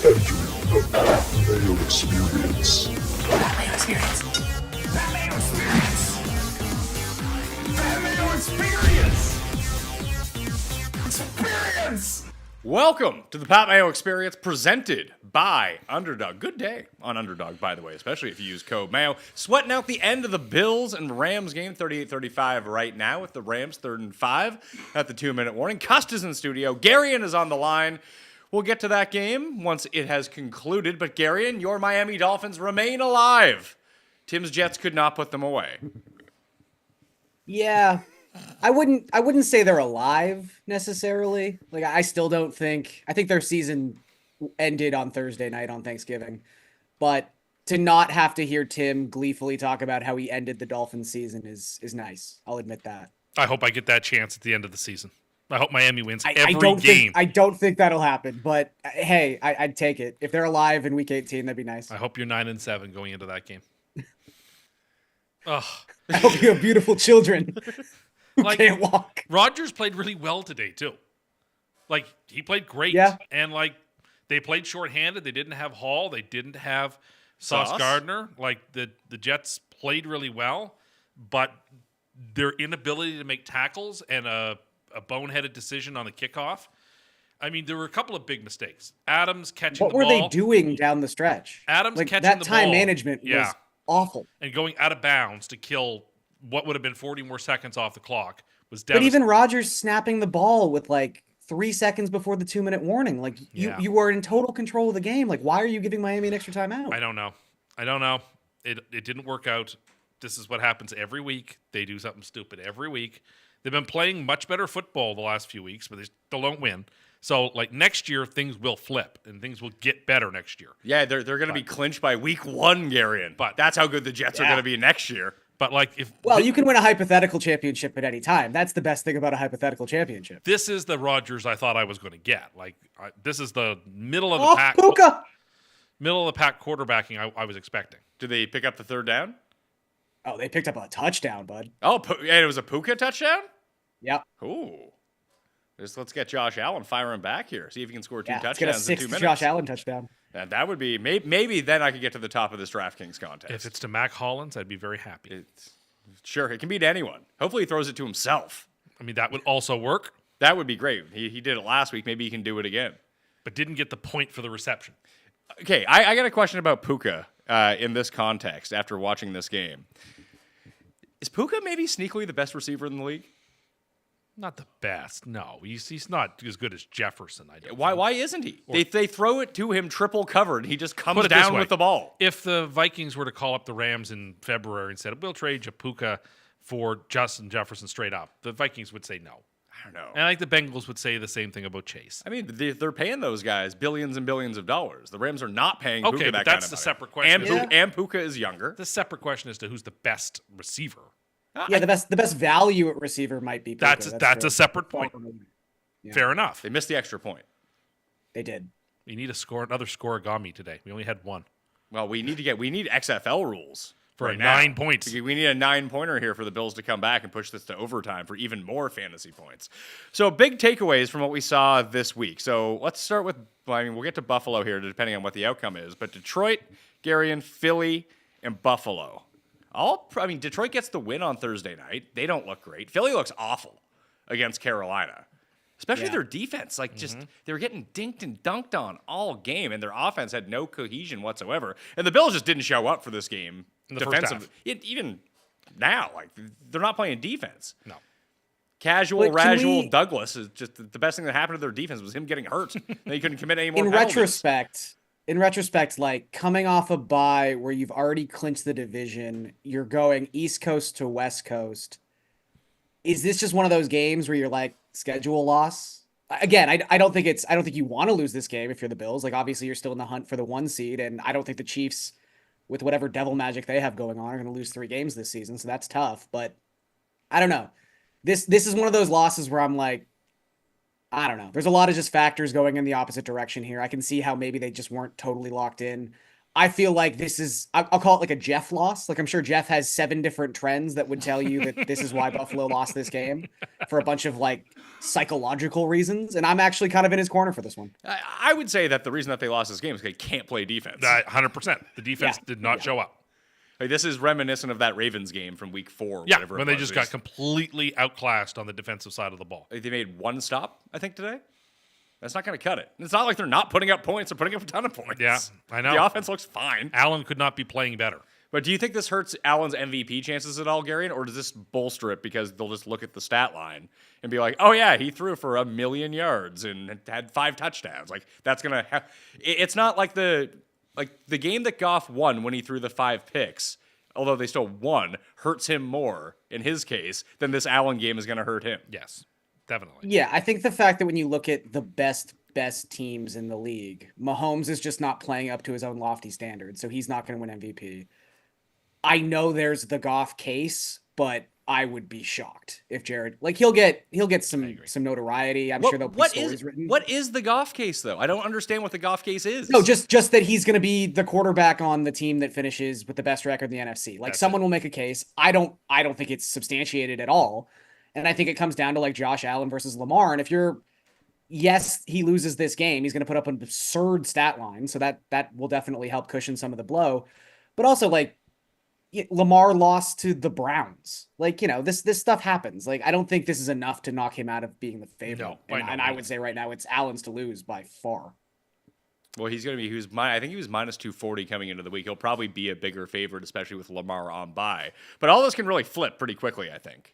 Entering the Mayo Experience. That Mayo Experience. That Mayo Experience. That Mayo Experience. Experience. Welcome to the Pat Mayo Experience presented by Underdog. Good day on Underdog, by the way, especially if you use code Mayo. Sweating out the end of the Bills and Rams game, 38-35 right now with the Rams 3rd and 5 at the 2-minute warning. Cust is in studio. Garion is on the line. We'll get to that game once it has concluded. But Garion, your Miami Dolphins remain alive. Tim's Jets could not put them away. Yeah. I wouldn't say they're alive necessarily. Like I still don't think I think their season ended on Thursday night on Thanksgiving. But to not have to hear Tim gleefully talk about how he ended the Dolphins season is nice. I'll admit that. I hope I get that chance at the end of the season. I hope Miami wins every game. game. I don't think that'll happen, but hey, I'd take it. If they're alive in week 18, that'd be nice. I hope you're 9-7 going into that game. Ugh. I hope you have beautiful children. Who can't walk. Rodgers played really well today, too. Like, he played great. Yeah. And, like, they played shorthanded. They didn't have Hall. They didn't have Sauce Gardner. Like, the Jets played really well. But their inability to make tackles and a boneheaded decision on the kickoff. I mean, there were a couple of big mistakes. Adams catching the ball. What were they doing down the stretch? Adams like, catching that the time ball. management was awful. And going out of bounds to kill what would have been 40 more seconds off the clock was devastating. But even Rodgers snapping the ball with like 3 seconds before the 2-minute warning. Like you were in total control of the game. Like, why are you giving Miami an extra timeout? I don't know. It didn't work out. This is what happens every week. They do something stupid every week. They've been playing much better football the last few weeks, but they still don't win. So, like, next year, things will flip, and things will get better next year. Yeah, they're going to be clinched by week 1, Garion. But that's how good the Jets are going to be next year. But, like, you can win a hypothetical championship at any time. That's the best thing about a hypothetical championship. This is the Rodgers I thought I was going to get. Like, this is the middle of the pack. Puka! Middle of the pack quarterbacking I was expecting. Did they pick up the 3rd down? Oh, they picked up a touchdown, bud. Oh, and it was a Puka touchdown? Yep. Ooh. Let's get Josh Allen firing back here. See if he can score 2 touchdowns get a in 2 minutes. Josh Allen touchdown. And that would be maybe then I could get to the top of this DraftKings contest. If it's to Mac Hollins, I'd be very happy. Sure, it can be to anyone. Hopefully he throws it to himself. I mean, that would also work. That would be great. He did it last week. Maybe he can do it again. But didn't get the point for the reception. Okay, I got a question about Puka in this context after watching this game. Is Puka maybe sneakily the best receiver in the league? Not the best. No, he's not as good as Jefferson. I don't. Why isn't he? They throw it to him triple covered. He just comes down with the ball. If the Vikings were to call up the Rams in February and said, we'll trade you Puka for Justin Jefferson straight up, the Vikings would say no. I don't know. And I think the Bengals would say the same thing about Chase. I mean, they're paying those guys billions and billions of dollars. The Rams are not paying Puka that kind of money. That's the separate question. And Puka is younger. The separate question is to who's the best receiver. The best value at receiver might be Puka. That's a separate point. Yeah. Fair enough. They missed the extra point. They did. We need another scoregami today. We only had one. Well, we need XFL rules for right 9 points. We need a 9-pointer here for the Bills to come back and push this to overtime for even more fantasy points. So big takeaways from what we saw this week. So let's start with, we'll get to Buffalo here depending on what the outcome is, but Detroit, Garion, Philly, and Buffalo. Detroit gets the win on Thursday night. They don't look great. Philly looks awful against Carolina, especially their defense. They were getting dinked and dunked on all game, and their offense had no cohesion whatsoever. And the Bills just didn't show up for this game in the first half. Even now, they're not playing defense. No. Casual Douglas is just the best thing that happened to their defense was him getting hurt. They couldn't commit any more penalties. In retrospect, like coming off a bye where you've already clinched the division, you're going East Coast to West Coast. Is this just one of those games where you're like schedule loss? Again, I don't think you want to lose this game if you're the Bills. Like obviously you're still in the hunt for the 1 seed, and I don't think the Chiefs, with whatever devil magic they have going on, are going to lose 3 games this season. So that's tough. But I don't know. This is one of those losses where I'm like, I don't know. There's a lot of just factors going in the opposite direction here. I can see how maybe they just weren't totally locked in. I feel like this is, I'll call it like a Jeff loss. Like I'm sure Jeff has 7 different trends that would tell you that this is why Buffalo lost this game for a bunch of like psychological reasons. And I'm actually kind of in his corner for this one. I would say that the reason that they lost this game is they can't play defense. 100%. The defense Yeah. did not show up. Like, this is reminiscent of that Ravens game from week 4. Yeah, whatever when it they was. just got completely outclassed on the defensive side of the ball. Like, they made 1 stop, I think, today. That's not going to cut it. It's not like they're not putting up points. They're putting up a ton of points. Yeah, I know. The offense looks fine. Allen could not be playing better. But do you think this hurts Allen's MVP chances at all, Garion, or does this bolster it because they'll just look at the stat line and be like, oh, yeah, he threw for 1,000,000 yards and had 5 touchdowns. Like, that's going to it's not like the game that Goff won when he threw the 5 picks, although they still won, hurts him more in his case than this Allen game is going to hurt him. Yes, definitely. Yeah, I think the fact that when you look at the best teams in the league, Mahomes is just not playing up to his own lofty standards, so he's not going to win MVP. I know there's the Goff case, but I would be shocked if Jared, like, he'll get some notoriety. I'm sure there'll be stories written. What is the Goff case, though? I don't understand what the Goff case is. No, just that he's going to be the quarterback on the team that finishes with the best record in the NFC. Like, someone will make a case. I don't think it's substantiated at all. And I think it comes down to like Josh Allen versus Lamar. And if yes, he loses this game, he's going to put up an absurd stat line. So that will definitely help cushion some of the blow. But also, like, Lamar lost to the Browns. Like, this stuff happens. Like, I don't think this is enough to knock him out of being the favorite. No, and I would say right now it's Allen's to lose by far. Well, he's going to be, I think he was minus 240 coming into the week. He'll probably be a bigger favorite, especially with Lamar on bye. But all this can really flip pretty quickly, I think.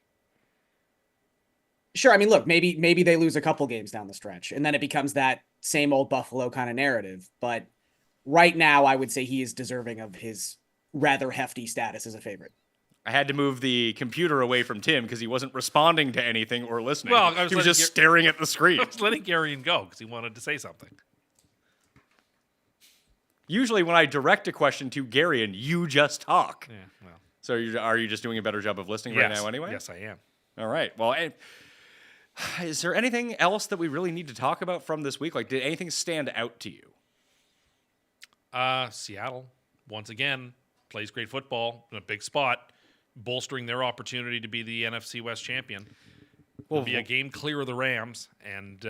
Sure. I mean, look, maybe they lose a couple games down the stretch and then it becomes that same old Buffalo kind of narrative. But right now, I would say he is deserving of his rather hefty status as a favorite. I had to move the computer away from Tim because he wasn't responding to anything or listening. Well, he was just staring at the screen. I was letting Garion go because he wanted to say something. Usually when I direct a question to Garion, you just talk. Yeah, well. So are you just doing a better job of listening right now anyway? Yes, I am. All right. Well, is there anything else that we really need to talk about from this week? Like, did anything stand out to you? Seattle, once again, plays great football in a big spot, bolstering their opportunity to be the NFC West champion. Will be a game clear of the Rams and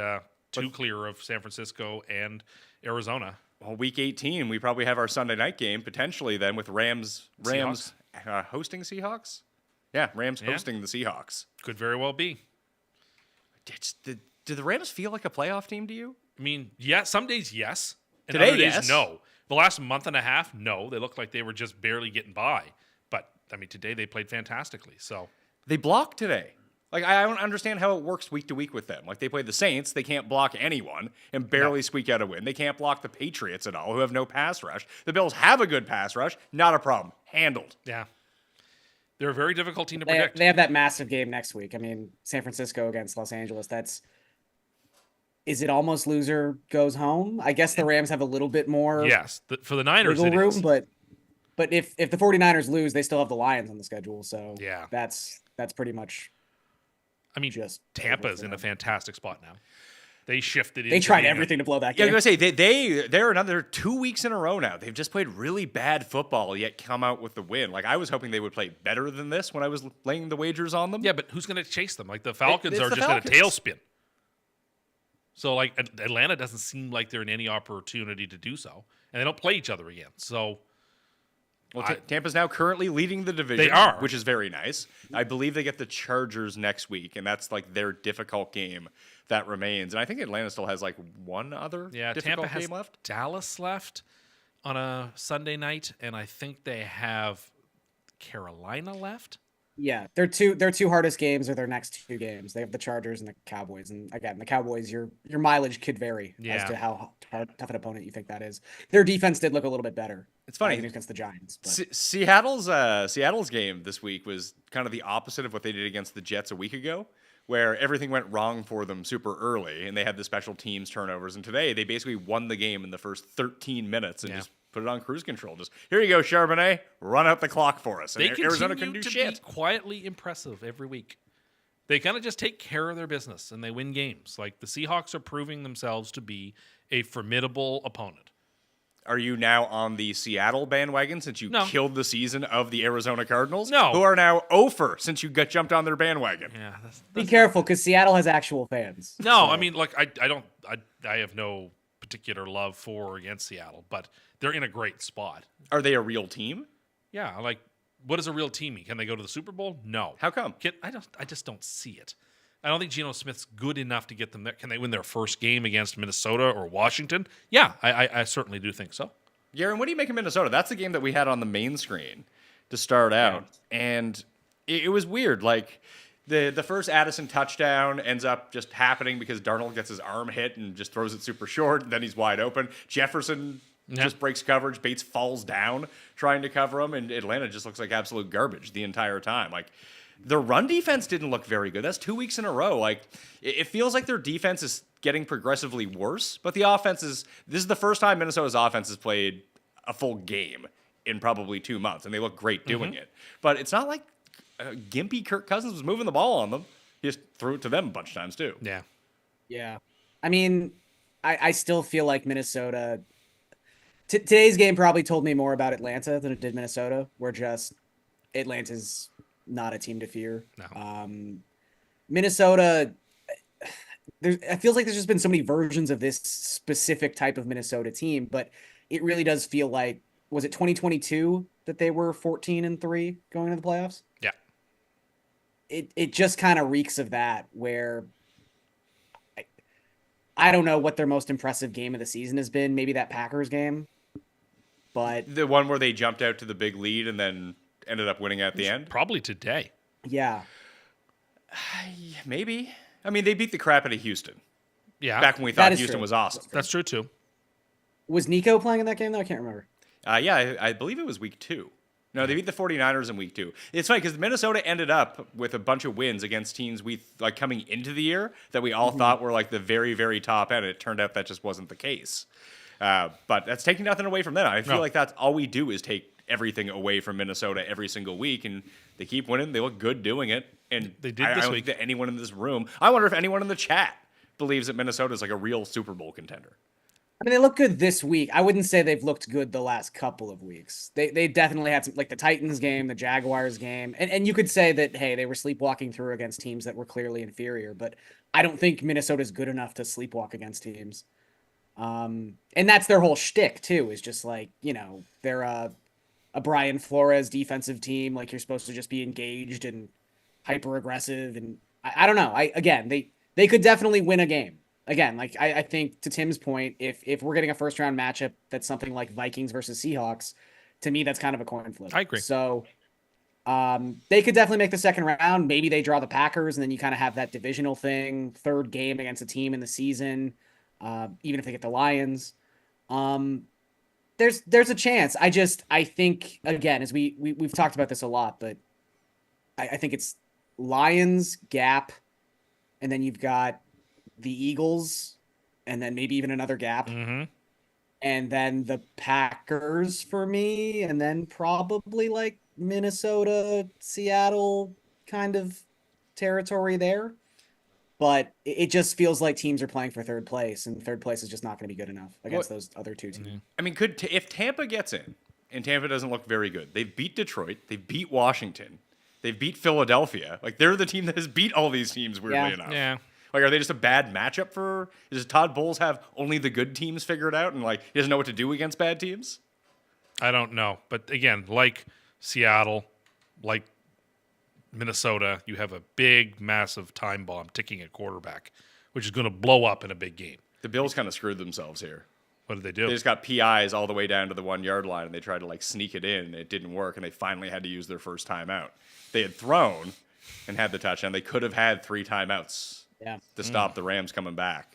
2 clear of San Francisco and Arizona. Well, week 18, we probably have our Sunday night game potentially then with Rams hosting Seahawks. Yeah, Rams hosting the Seahawks. Could very well be. Do the Rams feel like a playoff team to you? I mean, yeah, some days yes, and Today, other days yes. no. The last month and a half, no. They looked like they were just barely getting by. But I mean, today they played fantastically. So they blocked today. Like, I don't understand how it works week to week with them. Like, they play the Saints, they can't block anyone and barely squeak out a win. They can't block the Patriots at all, who have no pass rush. The Bills have a good pass rush, not a problem. Handled. yeah, they're a very difficult team to predict. They have that massive game next week. I mean, San Francisco against Los Angeles. Is it almost loser goes home? I guess the Rams have a little bit more. Yes, for the Niners, wiggle it room, is. but if the 49ers lose, they still have the Lions on the schedule. So Yeah. that's pretty much. I mean, just Tampa's in a fantastic spot now. They shifted. They tried everything to blow that Yeah, I game. was going to say, they're another 2 weeks in a row now. They've just played really bad football, yet come out with the win. Like, I was hoping they would play better than this when I was laying the wagers on them. Yeah, but who's going to chase them? Like the Falcons It's are the just Falcons. in a tailspin. So like Atlanta doesn't seem like they're in any opportunity to do so, and they don't play each other again. So Well, Tampa's now currently leading the division. They are. Which is very nice. I believe they get the Chargers next week, and that's like their difficult game that remains. And I think Atlanta still has like one other difficult Tampa has game left. Dallas left on a Sunday night, and I think they have Carolina left. Yeah, their two hardest games are their next 2 games. They have the Chargers and the Cowboys, and again, the Cowboys, your mileage could vary as to how tough an opponent you think that is. Their defense did look a little bit better. It's funny against the Giants. But. Seattle's game this week was kind of the opposite of what they did against the Jets a week ago, where everything went wrong for them super early, and they had the special teams turnovers. And today, they basically won the game in the first 13 minutes and just put it on cruise control. Just, here you go, Charbonnet, run out the clock for us. And They Arizona continue couldn't do to shit. be quietly impressive every week. They kind of just take care of their business, and they win games. Like the Seahawks are proving themselves to be a formidable opponent. are you now on the Seattle bandwagon since you No. killed the season of the Arizona Cardinals? No. Who are now over since you got jumped on their bandwagon? Yeah, Be careful, because Seattle has actual fans. no. So- I mean, like I have no particular love for or against Seattle, but they're in a great spot. Are they a real team? Yeah, like what does a real team mean? Can they go to the Super Bowl? No. How come? I just don't see it. I don't think Geno Smith's good enough to get them there. Can they win their first game against Minnesota or Washington? Yeah, I certainly do think so. Garen, what do you make of Minnesota? That's the game that we had on the main screen to start out. And it was weird. Like, the first Addison touchdown ends up just happening because Darnold gets his arm hit and just throws it super short, and then he's wide open. Jefferson just breaks coverage. Bates falls down trying to cover him, and Atlanta just looks like absolute garbage the entire time. Like, the run defense didn't look very good. That's 2 weeks in a row. Like, it feels like their defense is getting progressively worse, but the offense is. This is the first time Minnesota's offense has played a full game in probably 2 months, and they look great doing it. But it's not like gimpy Kirk Cousins was moving the ball on them. He just threw it to them a bunch of times too. Yeah. Yeah. I mean, I still feel like Minnesota. Today's game probably told me more about Atlanta than it did Minnesota. We're just Atlanta's not a team to fear. No. Minnesota. It feels like there's just been so many versions of this specific type of Minnesota team, but it really does feel like, was it 2022 that they were 14-3 going into the playoffs? Yeah. It just kind of reeks of that, where I don't know what their most impressive game of the season has been. Maybe that Packers game, but The one where they jumped out to the big lead and then ended up winning at the end. Probably today. yeah, Maybe. I mean, they beat the crap out of Houston Yeah. back when we That thought is Houston true. was awesome. That's true too. was Nico playing in that game though? I can't remember. Yeah, I believe it was week 2. No, they beat the 49ers in week 2. It's funny because Minnesota ended up with a bunch of wins against teams we like coming into the year that we all thought were like the very, very top end. It turned out that just wasn't the case. But that's taking nothing away from them. I feel like that's all we do is take everything away from Minnesota every single week, and they keep winning. They look good doing it. And They did I this don't week. think that anyone in this room, I wonder if anyone in the chat believes that Minnesota is like a real Super Bowl contender. I mean, they look good this week. I wouldn't say they've looked good the last couple of weeks. They definitely had some, like the Titans game, the Jaguars game, and you could say that, hey, they were sleepwalking through against teams that were clearly inferior, but I don't think Minnesota's good enough to sleepwalk against teams. And that's their whole shtick too, is just like, they're a Brian Flores defensive team. Like, you're supposed to just be engaged and hyper aggressive. And I don't know. They could definitely win a game. Again, like I think to Tim's point, if we're getting a first round matchup that's something like Vikings versus Seahawks, to me that's kind of a coin flip. I agree. So they could definitely make the second round. Maybe they draw the Packers, and then you kind of have that divisional thing, third game against a team in the season. Even if they get the Lions, there's a chance. I think, again, as we've talked about this a lot, but I think it's Lions, Gap, and then you've got the Eagles, and then maybe even another gap, and then the Packers for me, and then probably like Minnesota, Seattle kind of territory there. But it just feels like teams are playing for third place, and third place is just not going to be good enough against those other two teams. I mean, if Tampa gets in, and Tampa doesn't look very good, they've beat Detroit, they've beat Washington, they've beat Philadelphia. Like, they're the team that has beat all these teams, weirdly enough. Yeah. Like, are they just a bad matchup for? Does Todd Bowles have only the good teams figured out, and like he doesn't know what to do against bad teams? I don't know. But again, like Seattle, like Minnesota, you have a big, massive time bomb ticking at quarterback, which is going to blow up in a big game. The Bills kind of screwed themselves here. What did they do? They just got PIs all the way down to the 1 yard line, and they tried to like sneak it in, and it didn't work, and they finally had to use their first timeout. They had thrown and had the touchdown. They could have had 3 timeouts to stop the Rams coming back.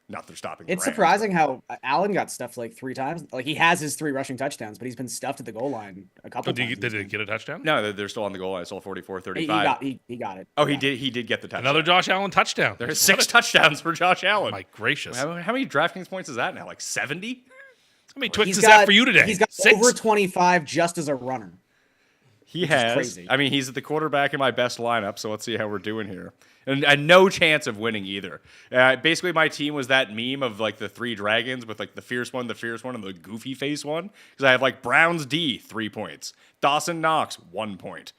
Not they're stopping. It's the Rams, surprising how Allen got stuffed like 3 times. Like, he has his 3 rushing touchdowns, but he's been stuffed at the goal line a couple times. Did he get a touchdown? No, they're still on the goal line. It's still 44-35. He got it. Oh, Yeah. he did get the touchdown. Another Josh Allen touchdown. There's 6 touchdowns for Josh Allen. My gracious. How many DraftKings points is that now? Like 70? How many Twix He's is that for you today? He's got 6? over 25 just as a runner. He which is has. crazy. I mean, he's the quarterback in my best lineup, so let's see how we're doing here. And no chance of winning either. Basically, my team was that meme of like the 3 dragons with like the fierce one, and the goofy face one. Because I have like Browns D, 3 points. Dawson Knox, 1 point.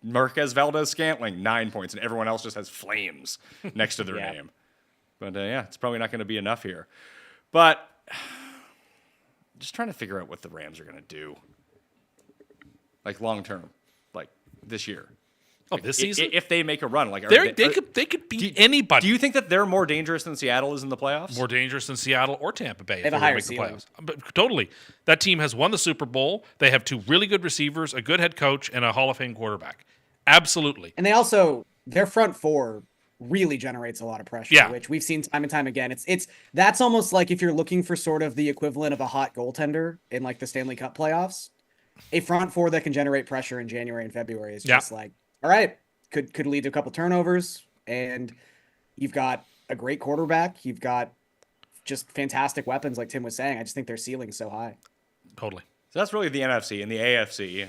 Marquez Valdez Scantling, 9 points. And everyone else just has flames next to their Yeah. name. But yeah, it's probably not going to be enough here. But just trying to figure out what the Rams are going to do. Like long term, like this year. Oh, this season? If they make a run, like They could beat anybody. Do you think that they're more dangerous than Seattle is in the playoffs? More dangerous than Seattle or Tampa Bay. They have a higher ceiling. But totally. That team has won the Super Bowl. They have 2 really good receivers, a good head coach, and a Hall of Fame quarterback. Absolutely. And they also, their front 4 really generates a lot of pressure, Yeah. which we've seen time and time again. That's almost like if you're looking for sort of the equivalent of a hot goaltender in like the Stanley Cup playoffs, a front 4 that can generate pressure in January and February is just like, all right, could lead to a couple turnovers, and you've got a great quarterback. You've got just fantastic weapons, like Tim was saying. I just think their ceiling's so high. Totally. So that's really the NFC and the AFC.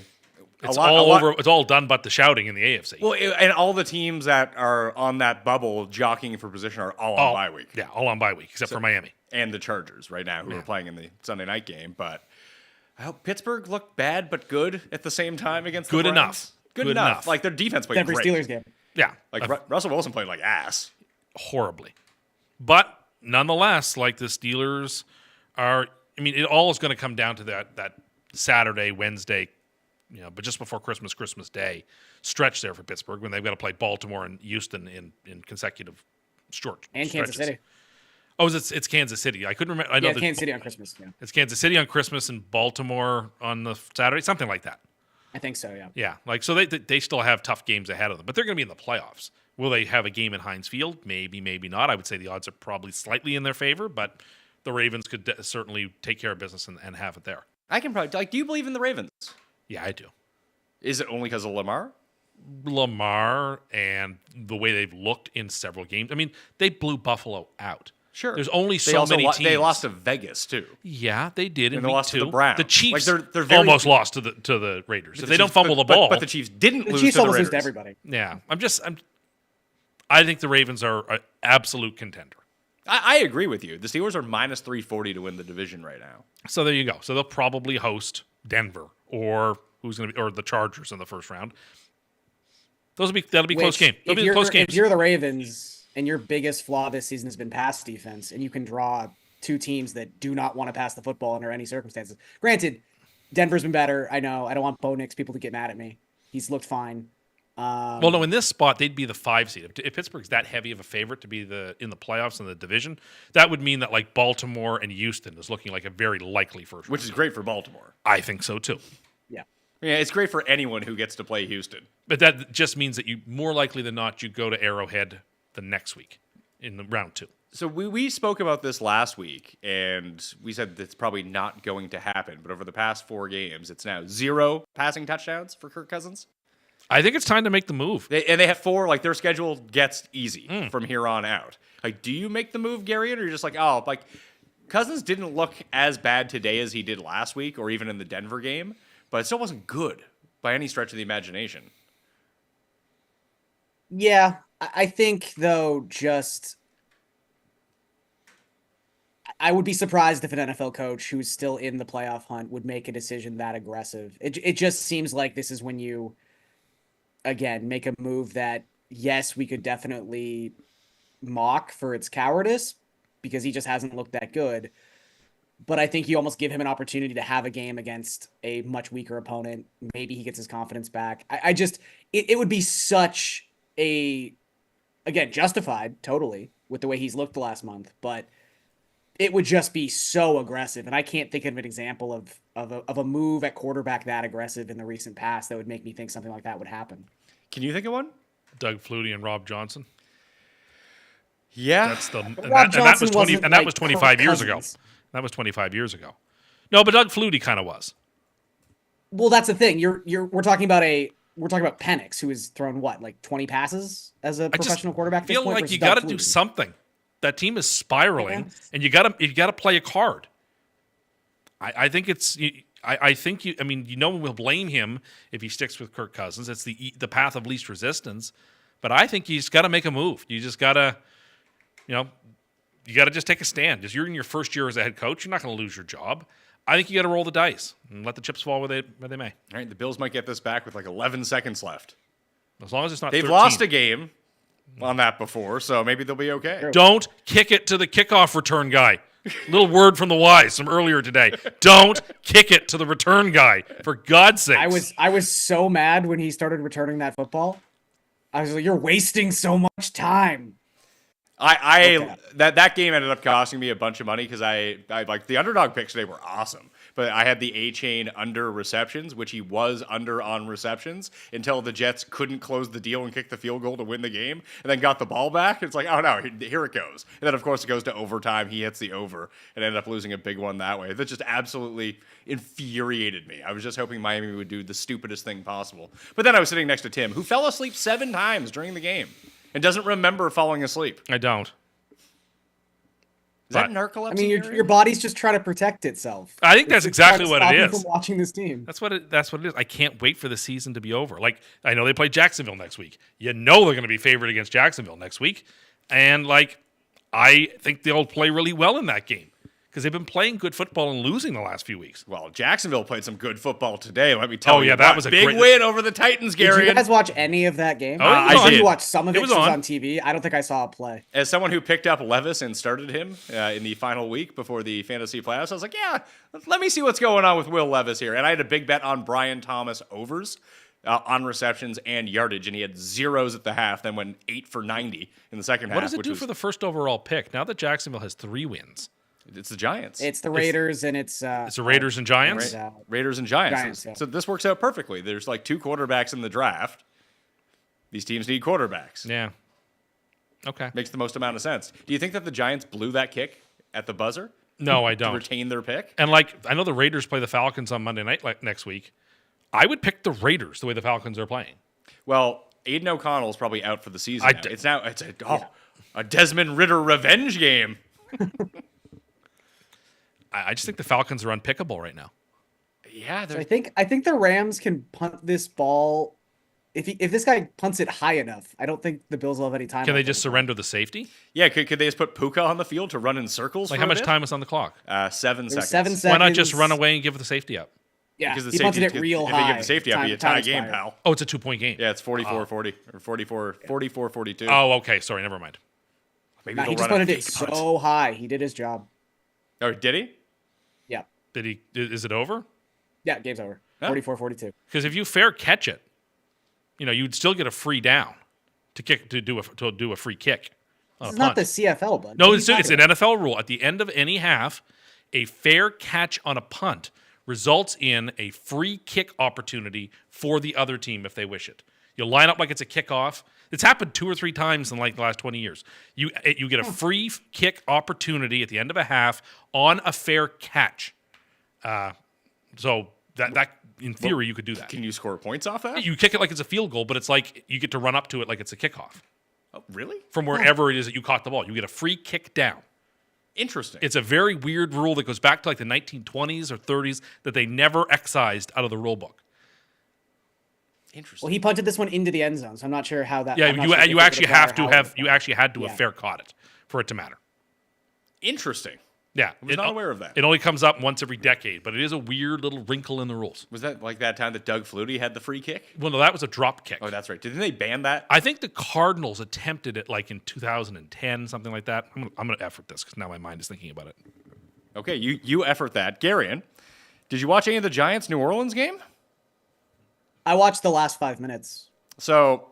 It's over. It's all done but the shouting in the AFC. Well, and all the teams that are on that bubble jockeying for position are all on bye week. Yeah, all on bye week, except for Miami. And the Chargers right now, who are playing in the Sunday night game. But I hope Pittsburgh looked bad but good at the same time against the Browns. Enough. Good enough. Like their defense played Denver great. Steelers game. Yeah. Like Russell Wilson played like ass. Horribly. But nonetheless, like the Steelers are, I mean, it all is going to come down to that Saturday, Wednesday, but just before Christmas Day stretch there for Pittsburgh when they've got to play Baltimore and Houston in consecutive short And stretches. Kansas City. Oh, it's Kansas City. I couldn't remember. I know Kansas City on Christmas. Yeah, it's Kansas City on Christmas and Baltimore on the Saturday, something like that. I think so. Yeah. Yeah, like so they still have tough games ahead of them, but they're going to be in the playoffs. Will they have a game in Heinz Field? Maybe, maybe not. I would say the odds are probably slightly in their favor, but the Ravens could certainly take care of business and have it there. I can probably do you believe in the Ravens? Yeah, I do. Is it only because of Lamar? Lamar and the way they've looked in several games. I mean, they blew Buffalo out. Sure. There's only They so also many teams. They lost to Vegas too. Yeah, they did. And they lost to the Browns. The Chiefs Like, they're very- almost lost to the Raiders. If they don't fumble the ball. But the Chiefs didn't The lose Chiefs to the almost Raiders. lose to everybody. Yeah, I think the Ravens are an absolute contender. I agree with you. The Steelers are minus 340 to win the division right now. So there you go. So they'll probably host Denver or the Chargers in the first round. That'll be close game. That'll be close games. If you're the Ravens and your biggest flaw this season has been pass defense, and you can draw 2 teams that do not want to pass the football under any circumstances. Granted, Denver's been better. I know. I don't want Bo Nix people to get mad at me. He's looked fine. Well, no, in this spot, they'd be the 5 seed. If Pittsburgh's that heavy of a favorite to be in the playoffs in the division, that would mean that like Baltimore and Houston is looking like a very likely first round. Which is great for Baltimore. I think so too. Yeah. Yeah, it's great for anyone who gets to play Houston. But that just means that you more likely than not you go to Arrowhead the next week in the round 2. So we spoke about this last week, and we said that's probably not going to happen. But over the past 4 games, it's now 0 passing touchdowns for Kirk Cousins. I think it's time to make the move. They have 4. Like their schedule gets easy from here on out. Like, do you make the move, Gary, or you're just like, oh, like Cousins didn't look as bad today as he did last week, or even in the Denver game, but it still wasn't good by any stretch of the imagination. Yeah. I think, though, I would be surprised if an NFL coach who's still in the playoff hunt would make a decision that aggressive. It just seems like this is when you, again, make a move that, yes, we could definitely mock for its cowardice because he just hasn't looked that good. But I think you almost give him an opportunity to have a game against a much weaker opponent. Maybe he gets his confidence back. It would be such a, again, justified totally with the way he's looked the last month, but it would just be so aggressive. And I can't think of an example of a move at quarterback that aggressive in the recent past that would make me think something like that would happen. Can you think of one? Doug Flutie and Rob Johnson. Yeah. That's the and Rob that was Johnson 20 wasn't and that like was 25 Kirk years ago. Cousins. That was 25 years ago. No, but Doug Flutie kind of was. Well, that's the thing. We're talking about PENIX, who has thrown what, like 20 passes as a professional quarterback. I feel like you got to do something. That team is spiraling, Yes. and you got to play a card. I think it's I think we'll blame him if he sticks with Kirk Cousins. It's the path of least resistance. But I think you just got to make a move. You just got to, you got to just take a stand. Because you're in your first year as a head coach. You're not going to lose your job. I think you got to roll the dice and let the chips fall where they may. All right, the Bills might get this back with like 11 seconds left. As long as it's not They've 13. lost a game on that before, so maybe they'll be okay. Don't kick it to the kickoff return guy. Little word from the wise from earlier today. Don't kick it to the return guy, for God's sake. I was so mad when he started returning that football. I was like, you're wasting so much time. That game ended up costing me a bunch of money because I like the underdog picks today were awesome, but I had the A-Chain under receptions, which he was under on receptions until the Jets couldn't close the deal and kick the field goal to win the game, and then got the ball back. It's like, oh no, here it goes, and then of course it goes to overtime. He hits the over and ended up losing a big one that way. That just absolutely infuriated me. I was just hoping Miami would do the stupidest thing possible, but then I was sitting next to Tim, who fell asleep 7 times during the game. And doesn't remember falling asleep. I don't. Is that narcolepsy? I mean, your body's just trying to protect itself. I think that's exactly what it is. From watching this team. That's what it is. I can't wait for the season to be over. Like, I know they play Jacksonville next week. You know they're going to be favored against Jacksonville next week. And, I think they'll play really well in that game. Because they've been playing good football and losing the last few weeks. Well, Jacksonville played some good football today. Let me tell you. That was a big great win over the Titans, Gary. Did you guys watch any of that game? I did. You watched some of it. It was was on. on TV. I don't think I saw a play. As someone who picked up Levis and started him in the final week before the fantasy playoffs, I was like, yeah, let me see what's going on with Will Levis here. And I had a big bet on Brian Thomas overs on receptions and yardage, and he had zeros at the half, then went 8 for 90 in the second half. What does it do for the first overall pick? Now that Jacksonville has 3 wins. It's the Giants. It's the Raiders, and it's the Raiders and Giants. Raiders and Giants. Giants, yeah. So this works out perfectly. There's like 2 quarterbacks in the draft. These teams need quarterbacks. Yeah. Okay. Makes the most amount of sense. Do you think that the Giants blew that kick at the buzzer? No, I To don't. retain their pick? And I know the Raiders play the Falcons on Monday night next week. I would pick the Raiders the way the Falcons are playing. Well, Aiden O'Connell's probably out for the season. It's a Desmond Ridder revenge game. I just think the Falcons are unpickable right now. Yeah, So I think the Rams can punt this ball. If this guy punts it high enough, I don't think the Bills will have any time. Can they just surrender the safety? yeah. Could they just put Puka on the field to run in circles? Like for how a much bit? time is on the clock? 7 There's seconds. 7 seconds. Why not just run away and give the safety up? Yeah, Because the he safety, punted it real if high. they give the safety, it'd be a tie game, expired. pal. Oh, it's a 2-point game. Yeah, it's 44-40 or 44-42. Oh, okay. Sorry, never mind. Maybe Nah, they'll he just run a punted it fake punt. so high. He did his job. Oh, did he? Yeah. Did he? Is it over? Yeah, game's over. Huh? 44-42. Because if you fair catch it, you'd still get a free down to do a free kick. On This a is not punt. the CFL, bud. No, What are it's you an talking about? NFL rule. At the end of any half, a fair catch on a punt results in a free kick opportunity for the other team if they wish it. You'll line up like it's a kickoff. It's happened 2 or 3 times in the last 20 years. You get a free kick opportunity at the end of a half on a fair catch. So that in theory you could do that. Can you score points off that? You kick it like it's a field goal, but it's like you get to run up to it like it's a kickoff Oh, really? from wherever it is that you caught the ball. You get a free kick down. Interesting. It's a very weird rule that goes back to like the 1920s or 30s that they never excised out of the rule book. Interesting. Well, he punted this one into the end zone, so I'm not sure how that. Yeah, I'm not sure if you it actually would have to require have how you actually had to have Yeah. fair caught it for it to matter. Interesting. Yeah, I was not aware of that. It only comes up once every decade, but it is a weird little wrinkle in the rules. Was that like that time that Doug Flutie had the free kick? Well, no, that was a drop kick. Oh, that's right. Didn't they ban that? I think the Cardinals attempted it like in 2010, something like that. I'm going to effort this because now my mind is thinking about it. Okay, you effort that. Garion, did you watch any of the Giants New Orleans game? I watched the last 5 minutes. So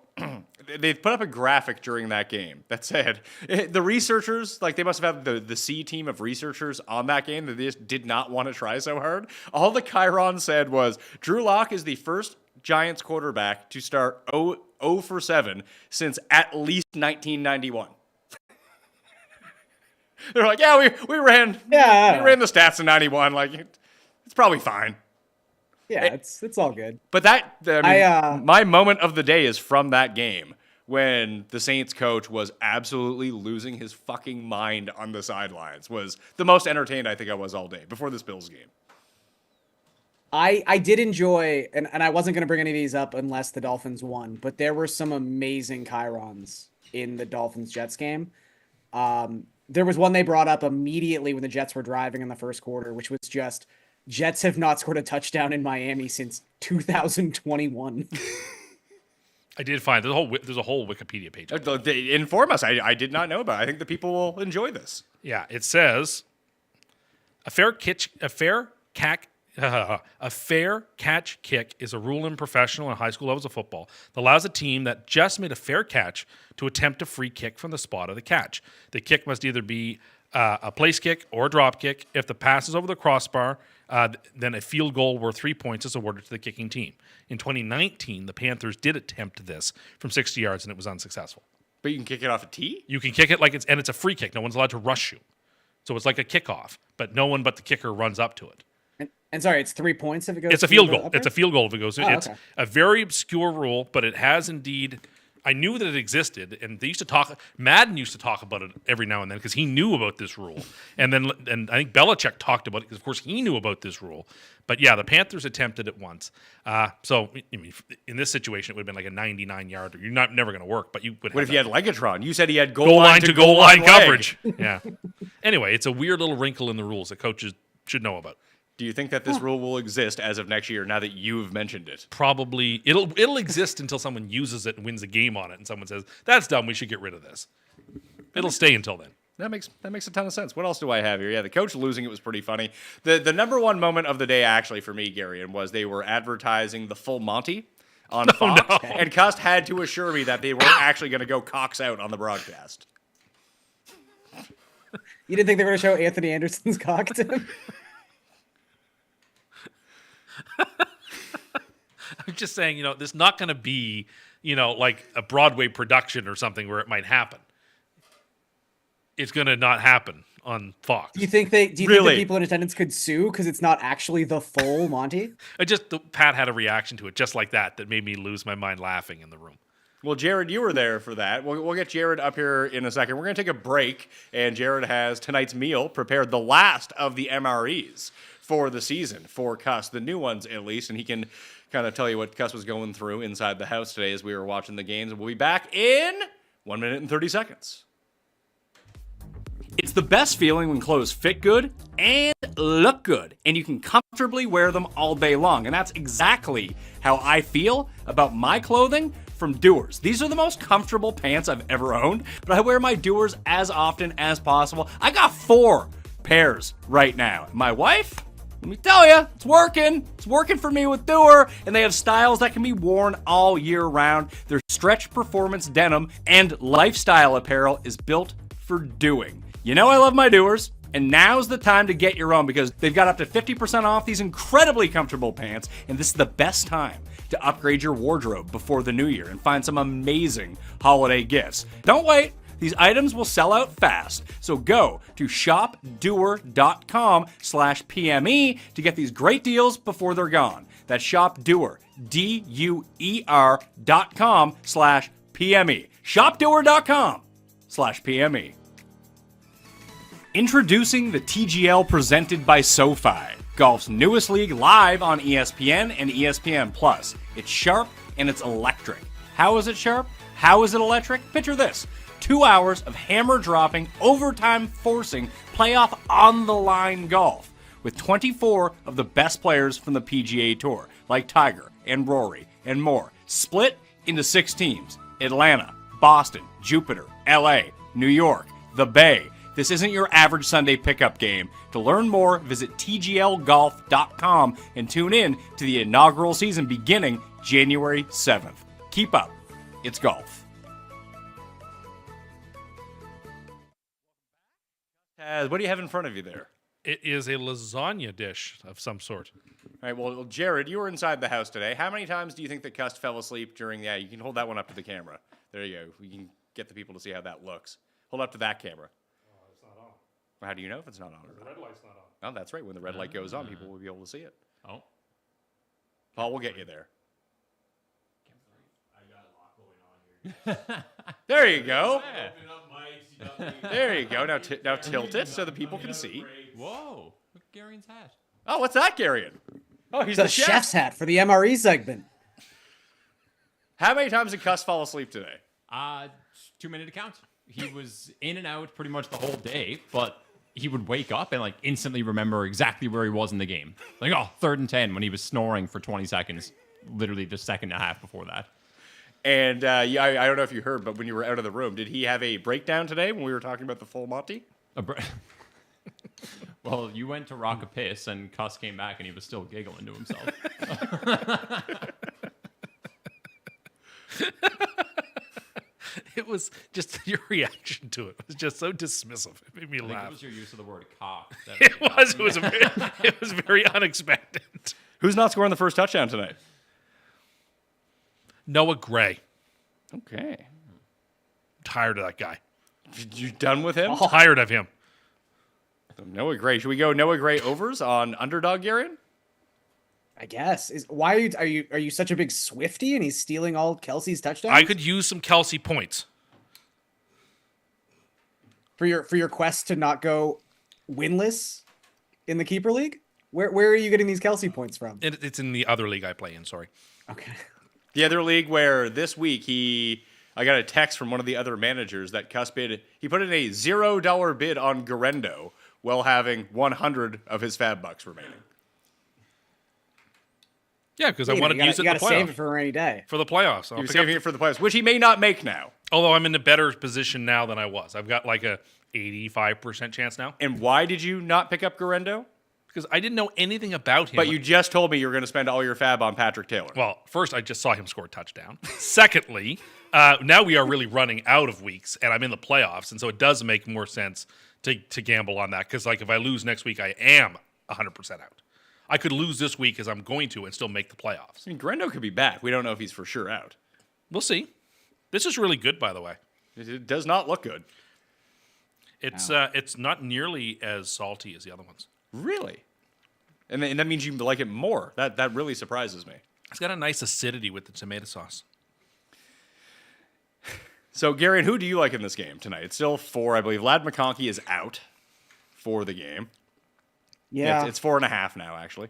they put up a graphic during that game that said the researchers, like they must have had the C team of researchers on that game that they just did not want to try so hard. All the Chiron said was Drew Lock is the first Giants quarterback to start 0 for 7 since at least 1991. They're like, yeah, we ran the stats in 91. Like it's probably fine. Yeah, it's all good. But my moment of the day is from that game when the Saints coach was absolutely losing his fucking mind on the sidelines. Was the most entertained I think I was all day before this Bills game. I did enjoy, and I wasn't going to bring any of these up unless the Dolphins won, but there were some amazing chyrons in the Dolphins-Jets game. There was one they brought up immediately when the Jets were driving in the first quarter, which was just, Jets have not scored a touchdown in Miami since 2021. I did find there's a whole Wikipedia page. They inform us. I did not know about it. I think the people will enjoy this. Yeah, it says a fair catch kick is a rule in professional and high school levels of football that allows a team that just made a fair catch to attempt a free kick from the spot of the catch. The kick must either be a place kick or a drop kick. If the pass is over the crossbar, then a field goal worth 3 points is awarded to the kicking team. In 2019, the Panthers did attempt this from 60 yards, and it was unsuccessful. But you can kick it off a tee? You can kick it and it's a free kick. No one's allowed to rush you. So it's like a kickoff, but no one but the kicker runs up to it. And sorry, it's 3 points if it goes. It's a field goal. It's a field goal if it goes. It's okay. a very obscure rule, but it has indeed. I knew that it existed, and they used to talk. Madden used to talk about it every now and then because he knew about this rule, and I think Belichick talked about it because, of course, he knew about this rule. But yeah, the Panthers attempted it once. So I mean, in this situation, it would have been like a 99-yarder. You're never going to work, but you would. What if you had Legatron? You said he had goal line to goal line coverage. Yeah. Anyway, it's a weird little wrinkle in the rules that coaches should know about. Do you think that this rule will exist as of next year now that you've mentioned it? Probably. It'll exist until someone uses it and wins a game on it and someone says, that's dumb, we should get rid of this. It'll stay until then. That makes a ton of sense. What else do I have here? Yeah, the coach losing it was pretty funny. The number one moment of the day actually for me, GARION, was they were advertising the full Monty on Fox, and Cust had to assure me that they weren't actually going to go cocks out on the broadcast. You didn't think they were going to show Anthony Anderson's cock to him? I'm just saying, there's not going to be, like a Broadway production or something where it might happen. It's going to not happen on Fox. Do you think the people in attendance could sue because it's not actually the full Monty? Pat had a reaction to it just like that made me lose my mind laughing in the room. Well, Jared, you were there for that. We'll get Jared up here in a second. We're going to take a break, and Jared has tonight's meal prepared, the last of the MREs for the season for Cust, the new ones at least, and he can kind of tell you what Cust was going through inside the house today as we were watching the games. We'll be back in 1 minute and 30 seconds. It's the best feeling when clothes fit good and look good, and you can comfortably wear them all day long. And that's exactly how I feel about my clothing from Doers. These are the most comfortable pants I've ever owned, but I wear my Doers as often as possible. I got 4 pairs right now. My wife, let me tell you, it's working. It's working for me with Doer, and they have styles that can be worn all year round. Their stretch performance denim and lifestyle apparel is built for doing. You know I love my Doers, and now's the time to get your own because they've got up to 50% off these incredibly comfortable pants, and this is the best time to upgrade your wardrobe before the new year and find some amazing holiday gifts. Don't wait. These items will sell out fast, so go to shopdoer.com/PME to get these great deals before they're gone. That's shopdoer, DUER.com/PME. Shopdoer.com/PME. Introducing the TGL presented by SoFi, golf's newest league live on ESPN and ESPN Plus. It's sharp and it's electric. How is it sharp? How is it electric? Picture this. 2 hours of hammer-dropping, overtime-forcing, playoff on-the-line golf with 24 of the best players from the PGA Tour, like Tiger and Rory and more, split into 6 teams: Atlanta, Boston, Jupiter, LA, New York, the Bay. This isn't your average Sunday pickup game. To learn more, visit tglgolf.com and tune in to the inaugural season beginning January 7th. Keep up. It's golf. What do you have in front of you there? It is a lasagna dish of some sort. All right, well, Jared, you were inside the house today. How many times do you think that Cust fell asleep during... Yeah, you can hold that one up to the camera. There you go. We can get the people to see how that looks. Hold up to that camera. Oh, it's not on. How do you know if it's not on? The red light's not on. Oh, that's right. When the red light goes on, people will be able to see it. Oh. Paul, we'll get you there. I got a lot going on here. There you go. Open up mics, you got me. There you go. Now tilt it so the people can see. Whoa, look at GARION's hat. Oh, what's that, GARION? Oh, he's The the chef. chef's hat for the MRE segment. How many times did Cust fall asleep today? 2-minute account. He was in and out pretty much the whole day, but he would wake up and like instantly remember exactly where he was in the game. Like, 3rd and 10 when he was snoring for 20 seconds, literally the second and a half before that. And I don't know if you heard, but when you were out of the room, did he have a breakdown today when we were talking about the full Monty? Well, you went to rock a piss, and Cuss came back, and he was still giggling to himself. It was just your reaction to it. It was just so dismissive. It made me I think it laugh. was your use of the word cock. That It really got was. me. It was very unexpected. Who's not scoring the first touchdown tonight? Noah Gray. Okay. Tired of that guy. You done with him? Tired of him. Noah Gray. Should we go Noah Gray overs on underdog, Garion? I guess. Why are you such a big Swiftie and he's stealing all Kelsey's touchdowns? I could use some Kelsey points. for your quest to not go winless in the keeper league. Where are you getting these Kelsey points from? It's in the other league I play in. Sorry. Okay. The other league where this week I got a text from one of the other managers that Cust bid. He put in a $0 bid on Garendo while having 100 of his fab bucks remaining. Yeah, because I wanted to use it in the gotta save it playoffs. for a rainy day. For the playoffs. He was saving it for the playoffs, which he may not make now. Although I'm in a better position now than I was. I've got like a 85% chance now. And why did you not pick up Garendo? Because I didn't know anything about him. But you just told me you were going to spend all your fab on Patrick Taylor. Well, first, I just saw him score a touchdown. Secondly, now we are really running out of weeks, and I'm in the playoffs, and so it does make more sense to gamble on that. Because like if I lose next week, I am 100% out. I could lose this week as I'm going to and still make the playoffs. I mean, Garendo could be back. We don't know if he's for sure out. We'll see. This is really good, by the way. It does not look good. It's not nearly as salty as the other ones. Really? And that means you like it more. That really surprises me. It's got a nice acidity with the tomato sauce. So, Gary, who do you like in this game tonight? It's still 4, I believe. Lad McConkey is out for the game. Yeah. It's 4.5 now, actually.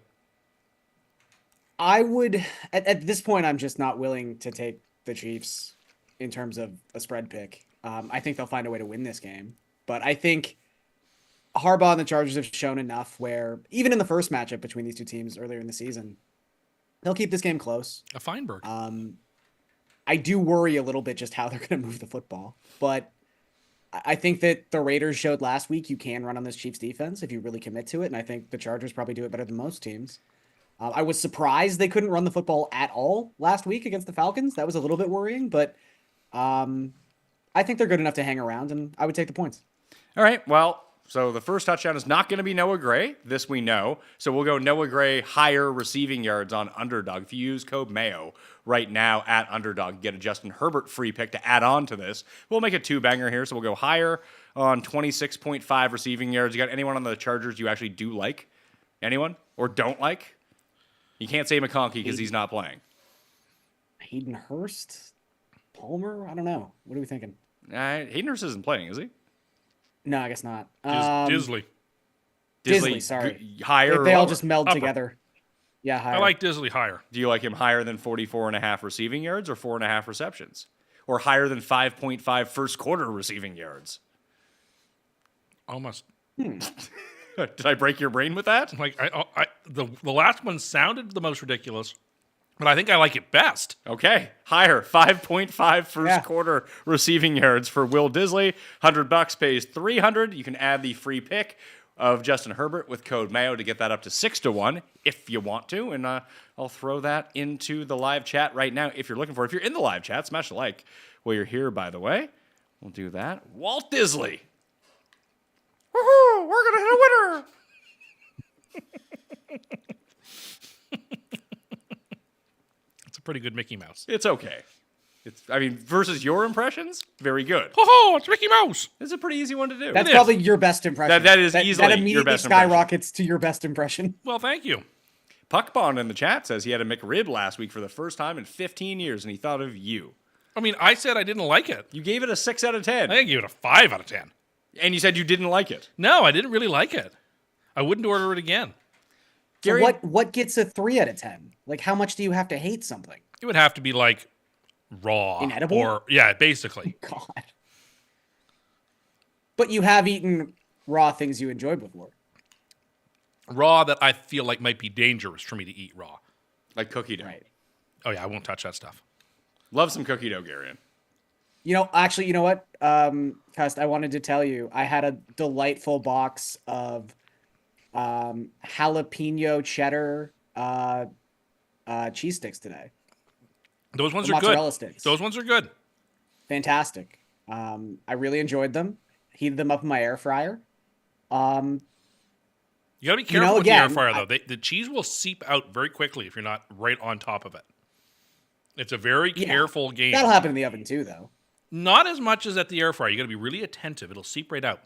I would at this point I'm just not willing to take the Chiefs in terms of a spread pick. I think they'll find a way to win this game. But I think Harbaugh and the Chargers have shown enough where even in the first matchup between these two teams earlier in the season, they'll keep this game close. A Feinberg. I do worry a little bit just how they're going to move the football. But I think that the Raiders showed last week you can run on this Chiefs defense if you really commit to it. And I think the Chargers probably do it better than most teams. I was surprised they couldn't run the football at all last week against the Falcons. That was a little bit worrying, but I think they're good enough to hang around, and I would take the points. All right, well, so the first touchdown is not going to be Noah Gray. This we know. So we'll go Noah Gray higher receiving yards on underdog. If you use code Mayo right now at underdog, you get a Justin Herbert free pick to add on to this. We'll make a 2-banger here, so we'll go higher on 26.5 receiving yards. You got anyone on the Chargers you actually do like? Anyone? Or don't like? You can't say McConkey because he's not playing. Hayden Hurst? Palmer? I don't know. What are we thinking? Hayden Hurst isn't playing, is he? No, I guess not. Disley. Disley, sorry. Higher. They all lower? just meld Upper. together. Yeah, higher. I like Disley higher. Do you like him higher than 44.5 receiving yards or 4.5 receptions? Or higher than 5.5 first quarter receiving yards? Almost. Did I break your brain with that? Like the last one sounded the most ridiculous, but I think I like it best. Okay, higher. 5.5 first Yeah. quarter receiving yards for Will Disley. $100 pays $300. You can add the free pick of Justin Herbert with code Mayo to get that up to 6-1 if you want to. And I'll throw that into the live chat right now if you're looking for it. If you're in the live chat, smash a like while you're here, by the way. We'll do that. Walt Disley. Woohoo! We're going to hit a winner! It's a pretty good Mickey Mouse. It's okay. Versus your impressions, very good. Oh, it's Mickey Mouse. It's a pretty easy one to do. That's is. probably your best impression. That is easily that your immediately best impression. skyrockets to your best impression. Well, thank you. Puckbond in the chat says he had a McRib last week for the first time in 15 years, and he thought of you. I mean, I said I didn't like it. You gave it a 6 out of 10, I think I gave it a 5 out of 10. and you said you didn't like it. No, I didn't really like it. I wouldn't order it again. So Gary, what gets a 3 out of 10? Like, how much do you have to hate something? It would have to be like raw. Inedible? Or, yeah, basically. God. But you have eaten raw things you enjoyed before. Raw that I feel like might be dangerous for me to eat raw. like cookie dough. Right. Oh, yeah, I won't touch that stuff. Love some cookie dough, Garion. Actually, you know what? Cust, I wanted to tell you, I had a delightful box of jalapeno cheddar cheese sticks today. Those ones The are good. mozzarella sticks. Those ones are good. Fantastic. I really enjoyed them. Heated them up in my air fryer. You got to be careful with the again, air fryer, though. The cheese will seep out very quickly if you're not right on top of it. It's a very careful game. That'll happen in the oven too, though. Not as much as at the air fryer. You got to be really attentive. It'll seep right out.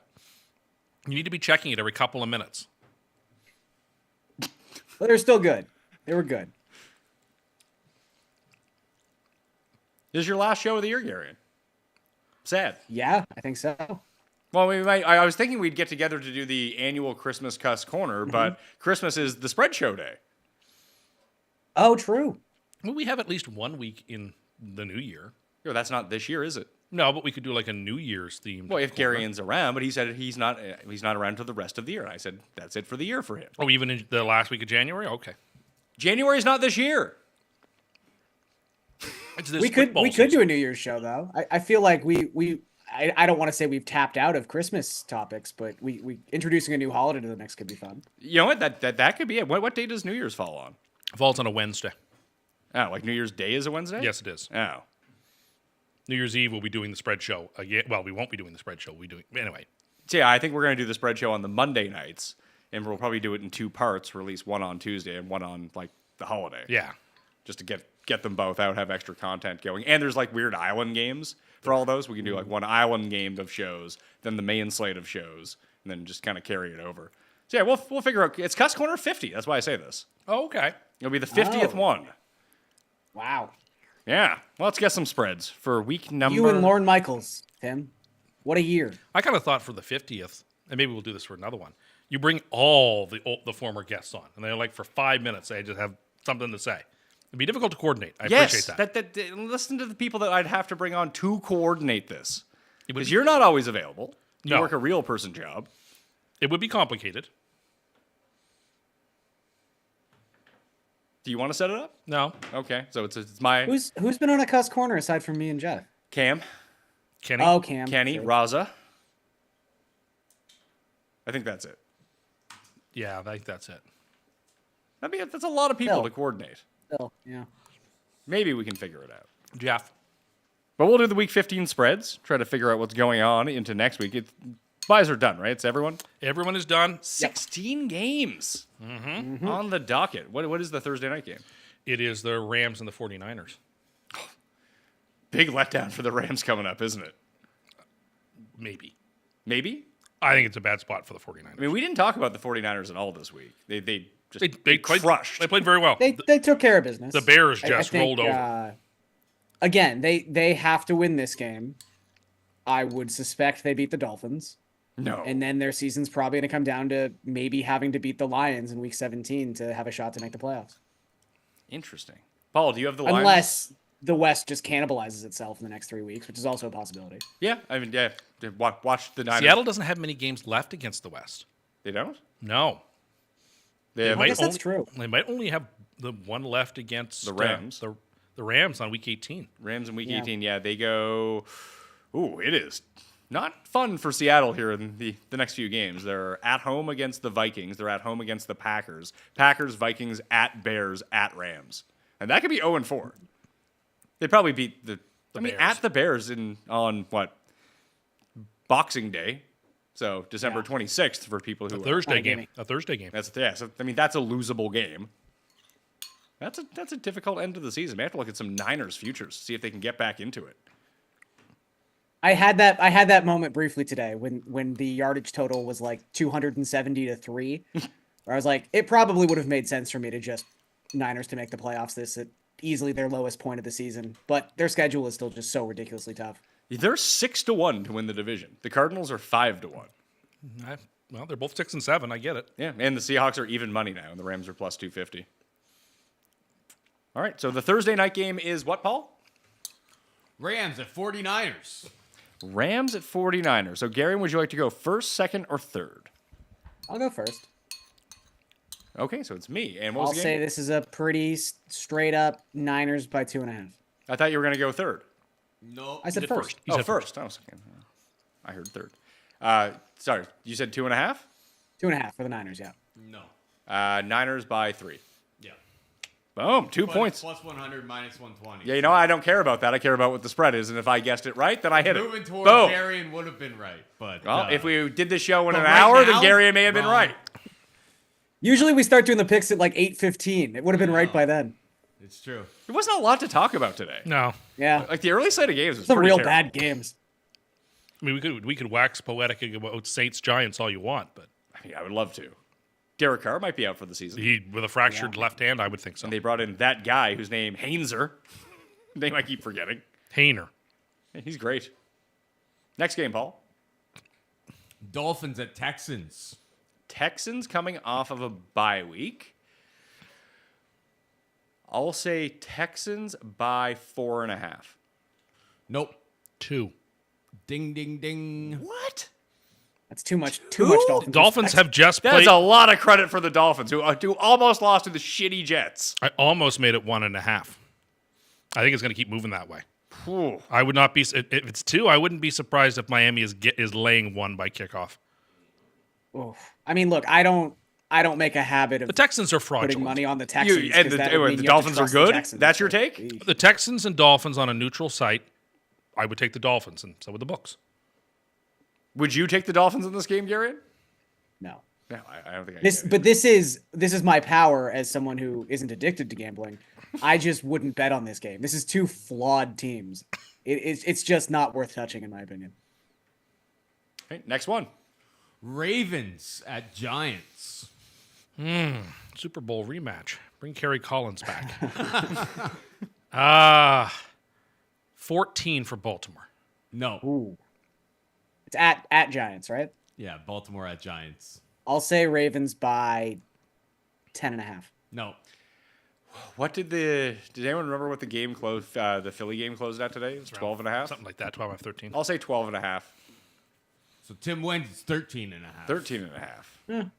You need to be checking it every couple of minutes. But they're still good. They were good. This is your last show of the year, Garion. Sad. Yeah, I think so. Well, we might. I was thinking we'd get together to do the annual Christmas Cuss Corner, but Christmas is the spread show day. Oh, true. Well, we have at least 1 week in the new year. Yo, that's not this year, is it? No, but we could do like a New Year's themed. Well, if corner. Garion's around, but he said he's not around until the rest of the year. And I said that's it for the year for him. Oh, even in the last week of January? Okay. January's not this year. It's this We could football do season. a New Year's show though. I feel like I don't want to say we've tapped out of Christmas topics, but we introducing a new holiday to the mix could be fun. You know what? That could be it. What day does New Year's fall on? Falls on a Wednesday. Oh, like New Year's Day is a Wednesday? Yes, it is. Oh. New Year's Eve, we'll be doing the spread show again. Well, we won't be doing the spread show. We'll be doing anyway. So yeah, I think we're going to do the spread show on the Monday nights, and we'll probably do it in 2 parts, release one on Tuesday and one on like the holiday. Yeah. Just to get them both out, have extra content going. And there's like weird island games for all those. We can do like one island game of shows, then the main slate of shows, and then just kind of carry it over. So yeah, we'll figure out. It's Cuss Corner 50. That's why I say this. Oh, okay. It'll be the 50th Oh. one. Wow. Yeah. Well, let's get some spreads for week number. You and Lorne Michaels, Tim. What a year. I kind of thought for the 50th, and maybe we'll do this for another one. You bring all the former guests on, and they're like for 5 minutes, they just have something to say. It'd be difficult to coordinate. I Yes, appreciate that. listen to the people that I'd have to bring on to coordinate this. It would Because be- you're not always available. You No. work a real person job. It would be complicated. Do you want to set it up? No. Okay, so it's my Who's been on a Cuss Corner aside from me and Jeff? Cam, Kenny? Oh, Cam. Kenny, Sure. Raza. I think that's it. Yeah, I think that's it. I mean, that's a lot of people Bill. to coordinate. Bill, yeah. Maybe we can figure it out. Jeff. But we'll do the week 15 spreads, try to figure out what's going on into next week. Buys are done, right? It's everyone? Everyone is done. 16 games on the docket. What is the Thursday night game? It is the Rams and the 49ers. Big letdown for the Rams coming up, isn't it? Maybe. Maybe? I think it's a bad spot for the 49ers. I mean, we didn't talk about the 49ers at all this week. They just They played, crushed. They played very well. They took care of business. The Bears I just think, rolled over. Again, they have to win this game. I would suspect they beat the Dolphins. No. And then their season's probably going to come down to maybe having to beat the Lions in week 17 to have a shot to make the playoffs. Interesting. Paul, do you have the Lions? Unless the West just cannibalizes itself in the next 3 weeks, which is also a possibility. Yeah, I mean, yeah. Watch the Niners. Seattle doesn't have many games left against the West. They don't? No. They have I guess that's true. They might only have the one left against The Rams. The Rams on week 18. Rams in week Yeah. 18. Yeah, they go. Ooh, it is not fun for Seattle here in the next few games. They're at home against the Vikings. They're at home against the Packers. Packers, Vikings, at Bears, at Rams. And that could be 0-4. They'd probably beat the Bears. at the Bears on what? Boxing Day. So December Yeah. 26th for people who are. Thursday Fine, game. Jimmy. A Thursday game. That's So I mean, that's a losable game. That's a difficult end to the season. We have to look at some Niners futures, see if they can get back into it. I had that moment briefly today when the yardage total was like 270 to 3, where I was like, it probably would have made sense for me to just Niners to make the playoffs this at easily their lowest point of the season, but their schedule is still just so ridiculously tough. They're 6-1 to win the division. The Cardinals are 5-1. Well, they're both 6 and 7. I get it. Yeah, and the Seahawks are even money now, and the Rams are plus 250. All right, so the Thursday night game is what, Paul? Rams at 49ers. Rams at 49ers. So, Gary, would you like to go first, second, or third? I'll go first. Okay, so it's me. And what I'll was the say game? this is a pretty straight up Niners by 2.5. I thought you were going to go third. No. I said did first. You said first. I was thinking, I heard third. Sorry, you said 2.5? 2.5 for the Niners, yeah. No. Niners by 3. Yeah. Boom, 2 points. Plus 100, minus 120. Yeah, I don't care about that. I care about what the spread is, and if I guguessed it right, then I hit Moving it. towards Boom. Garion would have been right, but Well, if we did the show in but an right hour, now, then Gary may have been wrong. right. Usually we start doing the picks at like 8:15. It would have been right by then. it's true. There wasn't a lot to talk about today. No. Yeah. Like the early slate of games was Some pretty real terrible. bad games. I mean, we could wax poetic about Saints Giants all you want, but I mean, I would love to. Derek Carr might be out for the season. he with a fractured left hand, I would think so. And they brought in that guy whose name Hainzer. Name I keep forgetting. Hayner. He's great. Next game, Paul. Dolphins at Texans. Texans coming off of a bye week. I'll say Texans by 4.5. Nope. 2. Ding, ding, ding. What? That's too much. Too much Dolphins. Dolphins respect. have just That's played. a lot of credit for the Dolphins, who almost lost to the shitty Jets. I almost made it 1.5. I think it's going to keep moving that way. Whew. I would not be if it's 2. I wouldn't be surprised if Miami is laying 1 by kickoff. Oof. I mean, look, I don't make a habit of The Texans are putting fraudulent. money on the Texans. And 'cause that would mean the you have to Dolphins are trust the good? Texans. That's your So, take? eesh. The Texans and Dolphins on a neutral site, I would take the Dolphins, and so would the books. Would you take the Dolphins in this game, Gary? No. No, I don't think I This, can. but this is my power as someone who isn't addicted to gambling. I just wouldn't bet on this game. This is two flawed teams. It's just not worth touching, in my opinion. Okay, next one. Ravens at Giants. Super Bowl rematch. Bring Kerry Collins back. 14 for Baltimore. No. Ooh. It's at Giants, right? Yeah, Baltimore at Giants. I'll say Ravens by 10.5. No. What did anyone remember what the game closed? The Philly game closed at today? It was 12.5. Something like that, 12 out of 13. I'll say 12.5. So Tim wins. It's 13.5. 13.5.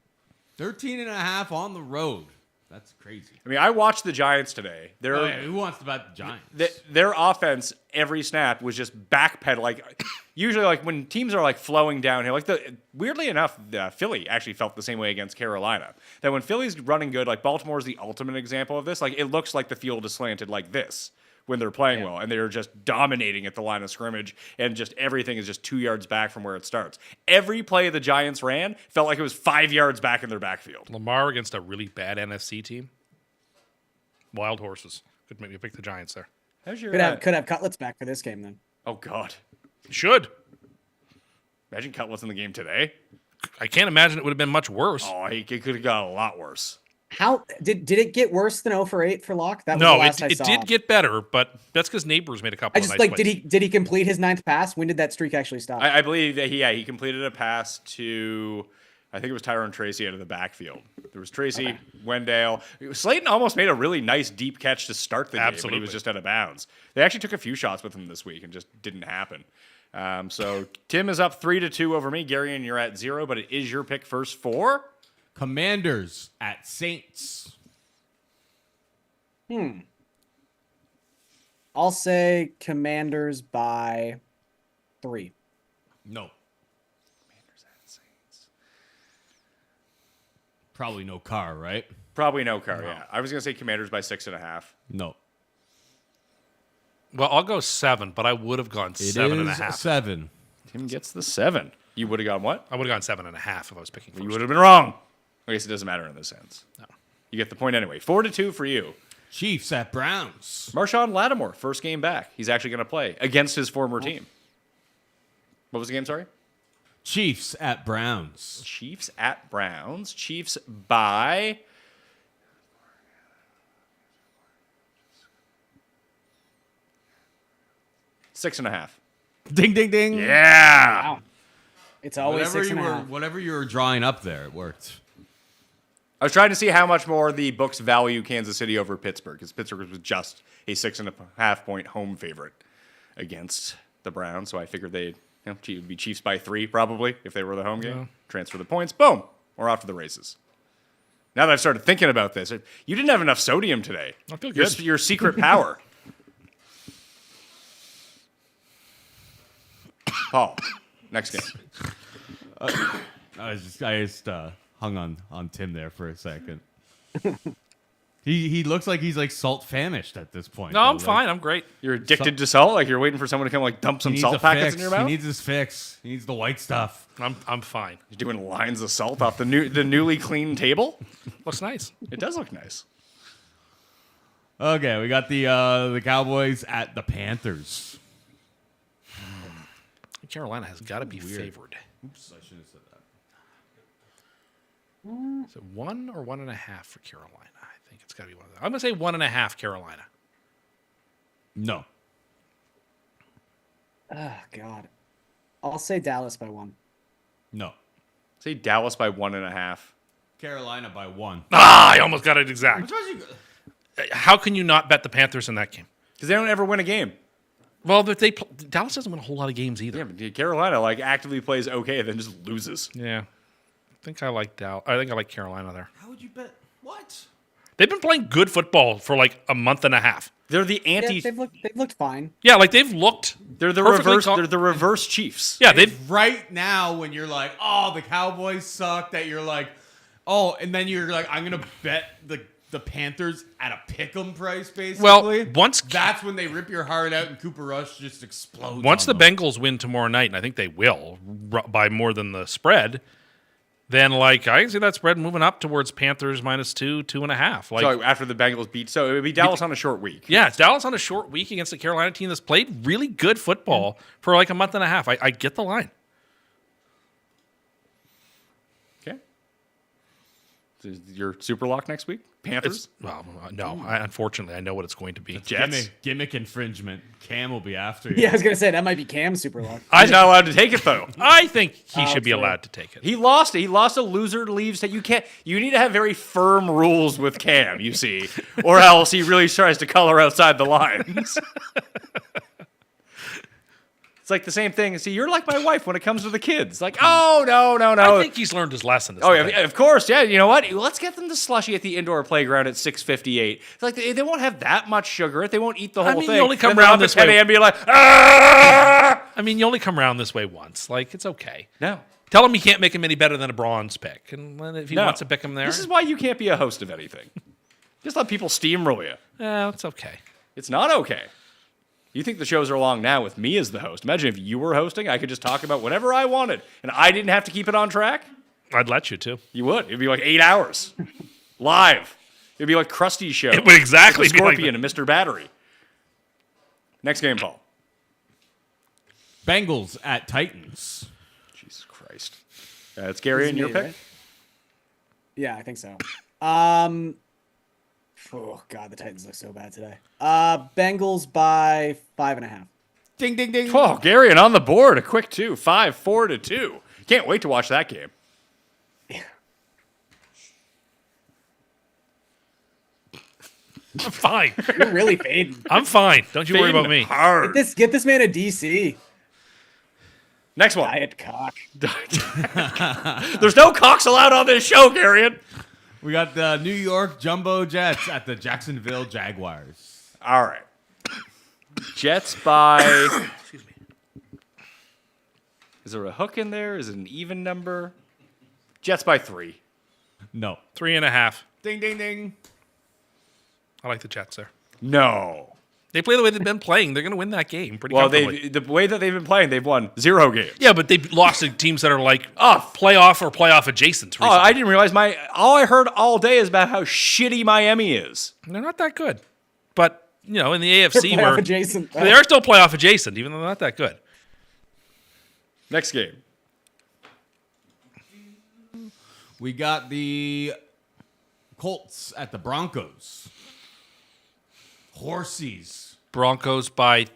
13.5 on the road. That's crazy. I mean, I watched the Giants today. Oh, yeah, who wants to bet the Giants? Their offense every snap was just backpedal. Like usually, like when teams are like flowing downhill, like weirdly enough, Philly actually felt the same way against Carolina. That when Philly's running good, like Baltimore is the ultimate example of this. Like it looks like the field is slanted like this when they're playing well, and they're just dominating at the line of scrimmage, and just everything is just 2 yards back from where it starts. Every play the Giants ran felt like it was 5 yards back in their backfield. Lamar against a really bad NFC team. Wild horses. Could make me pick the Giants there. How's your Could have Cutlets back for this game then. Oh God! Should. Imagine Cutlets in the game today. I can't imagine it would have been much worse. Oh, it could have got a lot worse. How did it get worse than 0 for 8 for Locke? That was No, the last I it saw. did get better, but that's because Neighbors made a couple I of just nice like plays. did he complete his 9th pass? When did that streak actually stop? I believe that he completed a pass to, I think it was Tyrone Tracy out of the backfield. There was Tracy, Wendell. Slayton almost made a really nice deep catch to start the game, but he Absolutely. was just out of bounds. They actually took a few shots with him this week and just didn't happen. So Tim is up 3-2 over me. Gary, and you're at 0, but it is your pick first for. Commanders at Saints. I'll say Commanders by 3. No. Probably no car, right? Probably no car, yeah. I was going to say Commanders by 6.5. No. Well, I'll go 7, but I would have gone 7.5. 7. Tim gets the 7. You would have gone what? I would have gone 7.5 if I was picking You first. would have been wrong. I guess it doesn't matter in this sense. No. You get the point anyway. 4-2 for you. Chiefs at Browns. Marshawn Lattimore, first game back. He's actually going to play against his former team. What was the game, sorry? Chiefs at Browns. Chiefs at Browns. Chiefs by 6.5. Ding, ding, ding. Yeah. Wow. It's always Whatever 6.5. whatever you were drawing up there, it worked. I was trying to see how much more the books value Kansas City over Pittsburgh, because Pittsburgh was just a 6.5 point home favorite against the Browns. So I figured they'd would be Chiefs by 3 probably if they were the home game. Transfer the points, boom, we're off to the races. Now that I've started thinking about this, you didn't have enough sodium today. I feel good. Your secret power. Paul, next game. I just hung on Tim there for a second. He looks like he's like salt famished at this point. No, though. I'm fine. I'm great. You're addicted to salt? Like you're waiting for someone to come like dump He some needs salt a packets fix. in your mouth? He needs his fix. He needs the white stuff. I'm fine. You're doing lines of salt off the newly cleaned table? Looks nice. It does look nice. Okay, we got the Cowboys at the Panthers. Carolina has got to be favored. Oops, I shouldn't have said that. Is it 1 or 1.5 for Carolina? I think it's got to be one of them. I'm going to say 1.5 Carolina. No. Oh, God. I'll say Dallas by 1. No. Say Dallas by 1.5. Carolina by 1. I almost got it exact. How can you not bet the Panthers in that game? Because they don't ever win a game. Well, but Dallas doesn't win a whole lot of games either. Yeah, but Carolina like actively plays okay, then just loses. Yeah. I think I like Dallas. I think I like Carolina there. How would you bet? What? They've been playing good football for like a month and a half. They're the Yeah, anti. they've looked fine. Yeah, like they've looked. They're the perfectly reverse. They're the reverse Chiefs. Yeah, they've. Right now, when you're like, oh, the Cowboys suck, that you're like, oh, and then you're like, I'm gonna bet the Panthers at a pick'em price, basically. Well, that's when they rip your heart out and Cooper Rush just explodes. Once the on them. Bengals win tomorrow night, and I think they will by more than the spread, then like I can see that spread moving up towards Panthers -2, 2.5. Like So after the Bengals beat, so it would be Dallas on a short week. yeah, it's Dallas on a short week against the Carolina team that's played really good football for like a month and a half. I get the line. Okay. Is your super lock next week? Panthers. No. Unfortunately, I know what it's going to be. Jets. Gimmick infringement. Cam will be after you. Yeah, I was gonna say that might be Cam's super luck. He's not allowed to take it though. I think he should be true. allowed to take it. He lost it. He lost a loser leaves that you can't. You need to have very firm rules with Cam, you see, or else he really tries to color outside the lines. It's like the same thing. See, you're like my wife when it comes to the kids. Like, oh no. I think he's learned his lesson. Oh yeah, of course. Yeah, you know what? Let's get them to slushy at the indoor playground at 6:58. It's like they won't have that much sugar. They won't eat the whole mean, thing. you only come Then they're around up at this 10 way. a.m. be like, ah! I mean, you only come around this way once. Like, it's okay. No. Tell him you can't make him any better than a bronze pick. And then if he No. wants to pick him there, This is why you can't be a host of anything. Just let people steamroll you. it's okay. It's not okay. You think the shows are long now with me as the host. Imagine if you were hosting, I could just talk about whatever I wanted, and I didn't have to keep it on track. I'd let you to. You would. It'd be like 8 hours. Live. It'd be like Krusty's show. It would exactly With be like Scorpion and Mr. Battery. Next game, Paul. Bengals at Titans. Jesus Christ. It's Gary and your me, pick? right? Yeah, I think so. Oh God, the Titans look so bad today. Bengals by 5.5. Ding, ding, ding. Oh, Gary and on the board. A quick 2. 5-4-2. Can't wait to watch that game. I'm fine. You're really fading. I'm fine. Don't you worry about me. Hard. Get this man a DC. Next one. Diet cock. There's no cocks allowed on this show, Garion. We got the New York Jumbo Jets at the Jacksonville Jaguars. All right. Jets by. Excuse me. Is there a hook in there? Is it an even number? Jets by 3. No. 3.5. Ding, ding, ding. I like the Jets there. No. They play the way they've been playing. They're going to win that game pretty Well, comfortably. the way that they've been playing, they've won 0 games. Yeah, but they've lost to teams that are like playoff or playoff adjacent. Oh, I didn't realize all I heard all day is about how shitty Miami is. They're not that good. But, you know, in the AFC, Playoff where adjacent. they are still playoff adjacent, even though they're not that good. Next game. We got the Colts at the Broncos. Horsies. Broncos by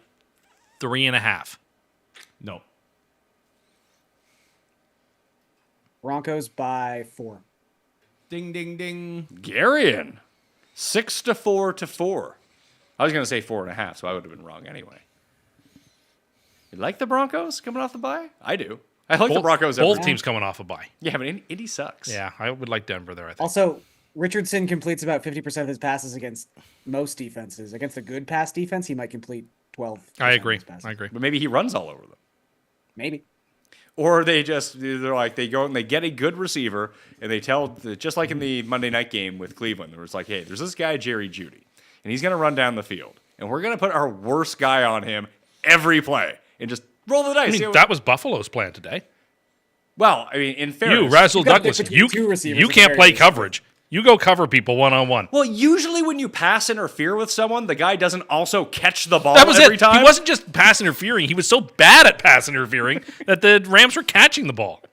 3.5. No. Broncos by 4. Ding, ding, ding. Garion, 6-4 to 4. I was going to say 4.5, so I would have been wrong anyway. You like the Broncos coming off the bye? I do. I like the Broncos. Both teams coming off a bye. Yeah, but Indy sucks. Yeah, I would like Denver there, I think. Also, Richardson completes about 50% of his passes against most defenses. Against a good pass defense, he might complete 12. I agree. I agree. But maybe he runs all over them. Maybe. Or they're like, they go and they get a good receiver, and they tell, just like in the Monday night game with Cleveland, where it's like, hey, there's this guy, Jerry Jeudy, and he's going to run down the field, and we're going to put our worst guy on him every play, and just roll the dice. I mean, that was Buffalo's plan today. Well, I mean, in fairness. You, Razzle gotta Douglas, pick between two receivers you at the can't very play least. coverage. You go cover people one-on-one. Well, usually when you pass interfere with someone, the guy doesn't also catch the ball That was every it. time. He wasn't just pass interfering. He was so bad at pass interfering that the Rams were catching the ball.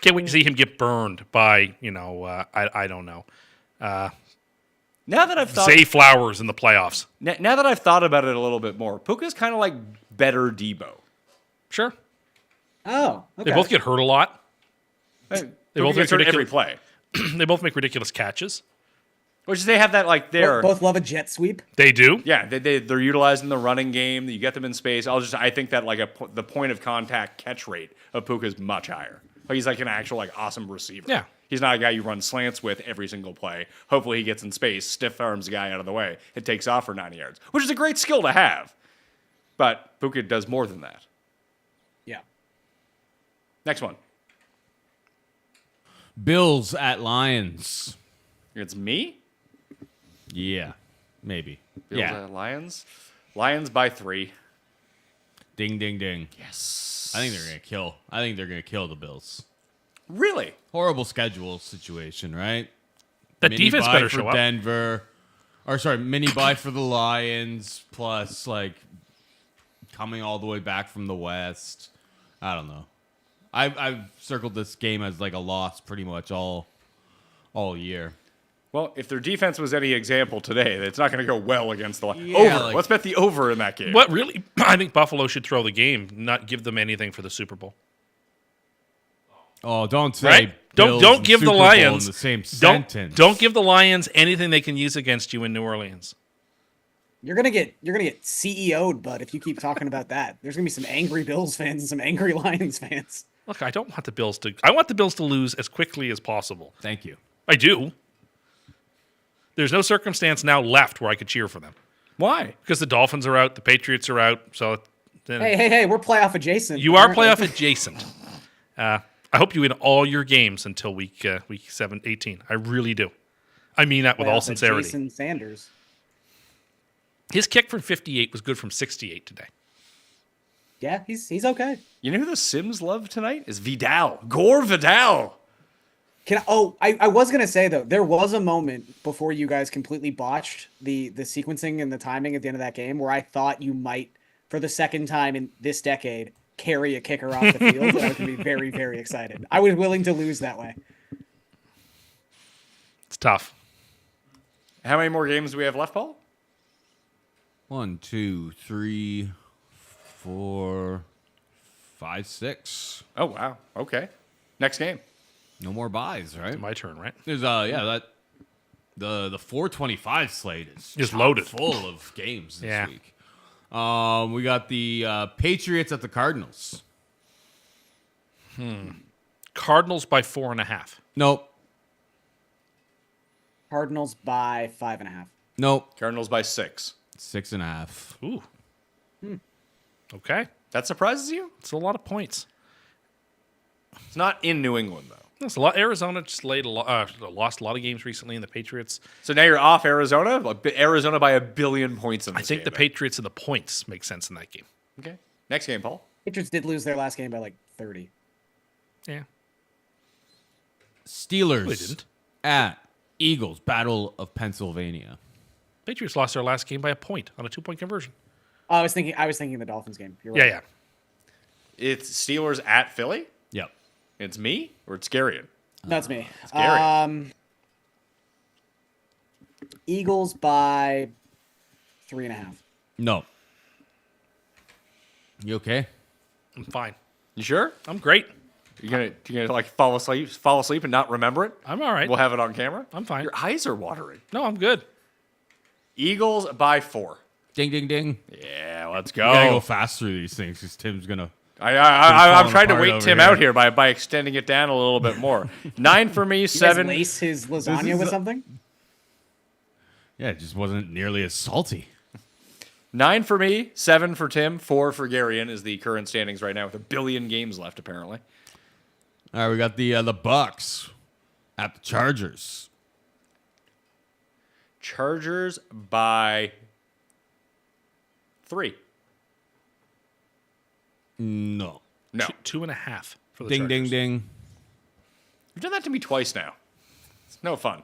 Can't wait to see him get burned by, I don't know, Now that I've thought, Zay Flowers in the playoffs. now that I've thought about it a little bit more, Puka's kind of like better Debo. Sure. Oh, okay. They both get hurt a lot. They both both get make every ridiculous- play. They both make ridiculous catches. Which they have that like there. Both love a jet sweep. They do. Yeah, they're utilizing the running game. You get them in space. I think that like the point of contact catch rate of Puka is much higher. Like he's like an actual like awesome receiver. Yeah. He's not a guy you run slants with every single play. Hopefully he gets in space, stiff arms the guy out of the way, and takes off for 90 yards, which is a great skill to have. But Puka does more than that. Yeah. Next one. Bills at Lions. It's me. Yeah, maybe. Bills yeah. at Lions. Lions by 3. Ding, ding, ding. Yes. I think they're gonna kill. I think they're gonna kill the Bills. Really? Horrible schedule situation, right? That Mini defense bye better for show up. Denver, or sorry, mini buy for the Lions, plus like coming all the way back from the West. I don't know. I've circled this game as like a loss pretty much all year. Well, if their defense was any example today, it's not going to go well against the Lions. Yeah, Over. like- Let's bet the over in that game. What really? I think Buffalo should throw the game, not give them anything for the Super Bowl. Oh, don't say Right? Bills Don't and give the Super Bowl Lions in the same don't sentence. don't give the Lions anything they can use against you in New Orleans. You're gonna get CEO'd, bud, if you keep talking about that. There's gonna be some angry Bills fans and some angry Lions fans. Look, I don't want the Bills to. I want the Bills to lose as quickly as possible. Thank you. I do. There's no circumstance now left where I could cheer for them Why? because the Dolphins are out, the Patriots are out. So then Hey, we're playoff adjacent. you are apparently. playoff adjacent. I hope you win all your games until week 18. I really do. I mean that with all Playoff sincerity. Jason Sanders. His kick from 58 was good from 68 today. Yeah, he's okay. You know who the Sims love tonight? Is Vidal. Gore Vidal. I was gonna say though, there was a moment before you guys completely botched the sequencing and the timing at the end of that game where I thought you might, for the second time in this decade, carry a kicker off the field. And I was gonna be very, very excited. I was willing to lose that way. It's tough. How many more games do we have left, Paul? 1, 2, 3, 4, 5, 6. Oh, wow. Okay. Next game. No more buys, right? My turn, right? There's that the 425 slate is Just chock loaded. full of games this Yeah. week. We got the Patriots at the Cardinals. Cardinals by 4.5. Nope. Cardinals by 5.5. Nope. Cardinals by 6. 6.5. Ooh. Okay. That surprises you? It's a lot of points. It's not in New England, though. That's a lot. Arizona just lost a lot of games recently, and the Patriots. So now you're off Arizona? Arizona by 1 billion points in this I think game, the then. Patriots and the points make sense in that game. Okay. Next game, Paul. Patriots did lose their last game by like 30. Yeah. Steelers They didn't. at Eagles. Battle of Pennsylvania. Patriots lost their last game by a point on a 2-point conversion. Oh, I was thinking the Dolphins game. You're right. Yeah. It's Steelers at Philly? Yep. It's me or it's Garion? That's me. Gary. Eagles by 3.5. No. You okay? I'm fine. You sure? I'm great. You gonna like fall asleep and not remember it? I'm all right. We'll have it on camera. I'm fine. Your eyes are watering. No, I'm good. Eagles by 4. Ding, ding, ding. Yeah, let's We gotta go go. fast through these things because Tim's gonna. I'm falling trying to apart wait over Tim here. out here by extending it down a little bit more. 9 for me, You guys 7. lace his lasagna is with a- something? Yeah, it just wasn't nearly as salty. 9 for me, 7 for Tim, 4 for Garion is the current standings right now with 1 billion games left apparently. All right, we got the Bucks at the Chargers. Chargers by 3. No. No. 2.5 for the Ding, Chargers. ding, ding. You've done that to me twice now. It's no fun.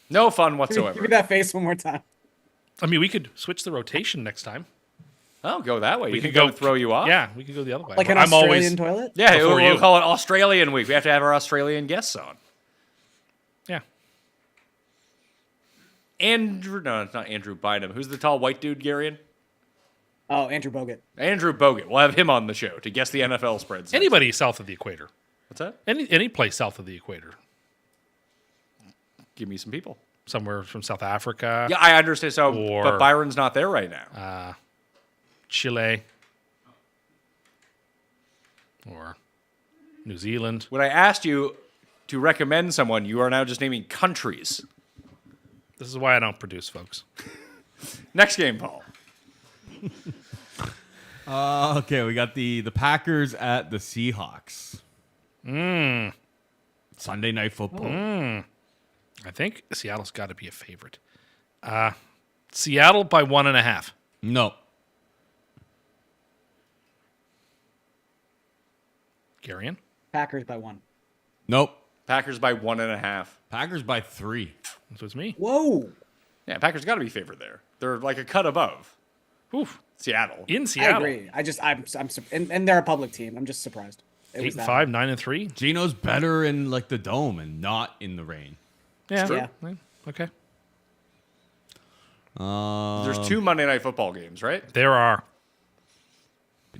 No fun Give me whatsoever. that face one more time. I mean, we could switch the rotation next time. Oh, go that way. We You could think that go would throw you off? Yeah, we could go the other way. Like an I'm Australian always toilet? Yeah, Before we'll you. call it Australian week. We have to have our Australian guests on. yeah. No, it's not Andrew Bynum. Who's the tall white dude, Garion? Oh, Andrew Bogut. Andrew Bogut. We'll have him on the show to guess the NFL spreads. Anybody south of the equator, What's that? any place south of the equator, Give me some people. somewhere from South Africa, Yeah, I understand. So, Or- but Byron's not there right now. Chile, or New Zealand. When I asked you to recommend someone, you are now just naming countries. This is why I don't produce, folks. Next game, Paul. Okay, we got the Packers at the Seahawks. Sunday Night Football. I think Seattle's got to be a favorite. Seattle by 1.5. No. Garion? Packers by 1. Nope. Packers by 1.5. Packers by 3. This was me. Whoa. Yeah, Packers got to be favored there. They're like a cut above Oof. Seattle. In I Seattle. agree. And they're a public team. I'm just surprised. It was 8-5, that. 9-3. Gino's better in like the dome and not in the rain. Yeah. true. Yeah. Okay. There's 2 Monday Night Football games, right? There are.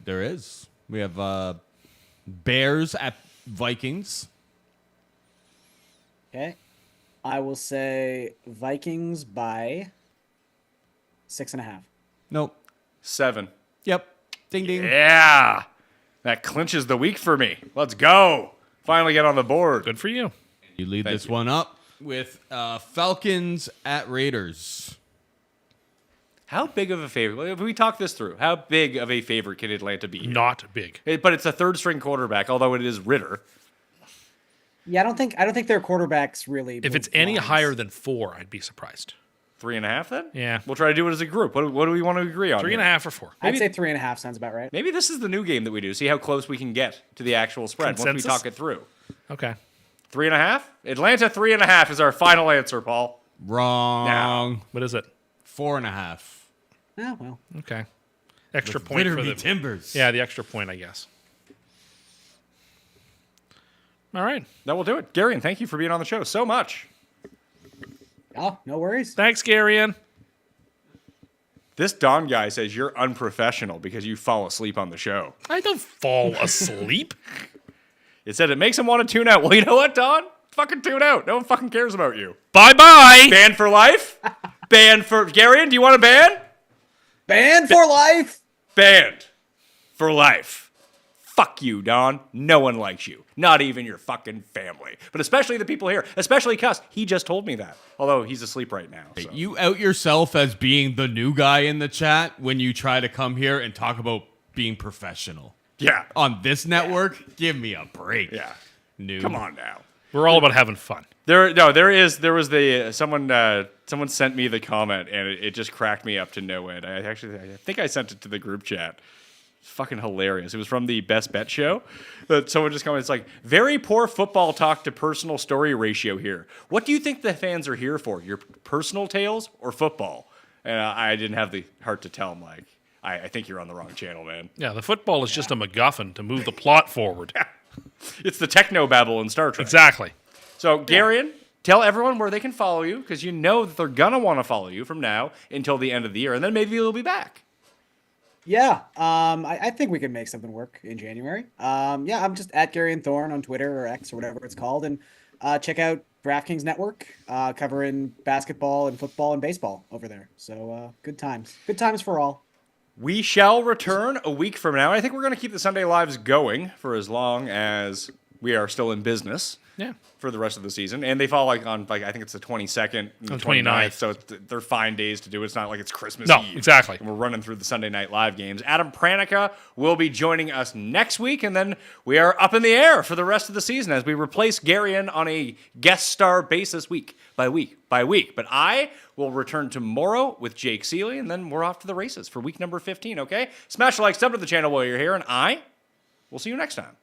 There is. We have Bears at Vikings. Okay. I will say Vikings by 6.5. Nope. 7. Yep. Ding ding. Yeah. That clinches the week for me. Let's go. Finally get on the board. Good for you. You lead Thank this you. one up with Falcons at Raiders. How big of a favorite? If we talk this through, how big of a favorite can Atlanta be? Not big. But it's a third string quarterback, although it is Ritter. Yeah, I don't think their quarterbacks really. If move it's any lines. higher than 4, I'd be surprised. 3.5 then? Yeah. We'll try to do it as a group. What do we want to agree on? 3.5 or 4. I'd say 3.5 sounds about right. Maybe this is the new game that we do. See how close we can get to the actual spread once Consensus? we talk it through. Okay. 3.5? Atlanta 3.5 is our final answer, Paul. Wrong. What is it? 4.5. Oh well. Okay. Extra point Ritter for v. the Timbers. Yeah, the extra point, I guess. All right. That will do it. Garion, thank you for being on the show so much. Oh, no worries. Thanks, Garion. This Don guy says you're unprofessional because you fall asleep on the show. I don't fall asleep. It said it makes him want to tune out. Well, you know what, Don? Fucking tune out. No one fucking cares about you. Bye-bye. Banned for life? Banned for... Garion, do you want to ban? Banned for life. Banned for life. Fuck you, Don. No one likes you. Not even your fucking family. But especially the people here. Especially Cust. He just told me that. Although he's asleep right now. So. You out yourself as being the new guy in the chat when you try to come here and talk about being professional. Yeah. On this network, give me a break. Yeah. Noob. Come on now. We're all about having fun. There was the someone sent me the comment and it just cracked me up to no end. I think I sent it to the group chat. It's fucking hilarious. It was from the Best Bet show. But someone just commented, it's like, very poor football talk to personal story ratio here. What do you think the fans are here for? Your personal tales or football? And I didn't have the heart to tell him, like, I think you're on the wrong channel, man. Yeah, the football is just a MacGuffin to move the plot forward. It's the techno babble in Star Trek. Exactly. So, Garion, tell everyone where they can follow you, because you know that they're going to want to follow you from now until the end of the year, and then maybe you'll be back. Yeah, I think we can make something work in January. Yeah, I'm just at GARION THORNE on Twitter or X or whatever it's called, and check out DraftKings Network, covering basketball and football and baseball over there. So good times for all. We shall return a week from now. I think we're going to keep the Sunday Lives going for as long as we are still in business. Yeah. For the rest of the season, and they fall on I think it's the 22nd and the 29th, so they're fine days to do it. It's not like it's Christmas No, Eve. exactly. And we're running through the Sunday Night Live games. Adam Pranica will be joining us next week, and then we are up in the air for the rest of the season as we replace Garion on a guest star basis week by week. But I will return tomorrow with Jake Seeley, and then we're off to the races for week number 15, okay? Smash a like, sub to the channel while you're here, and I will see you next time.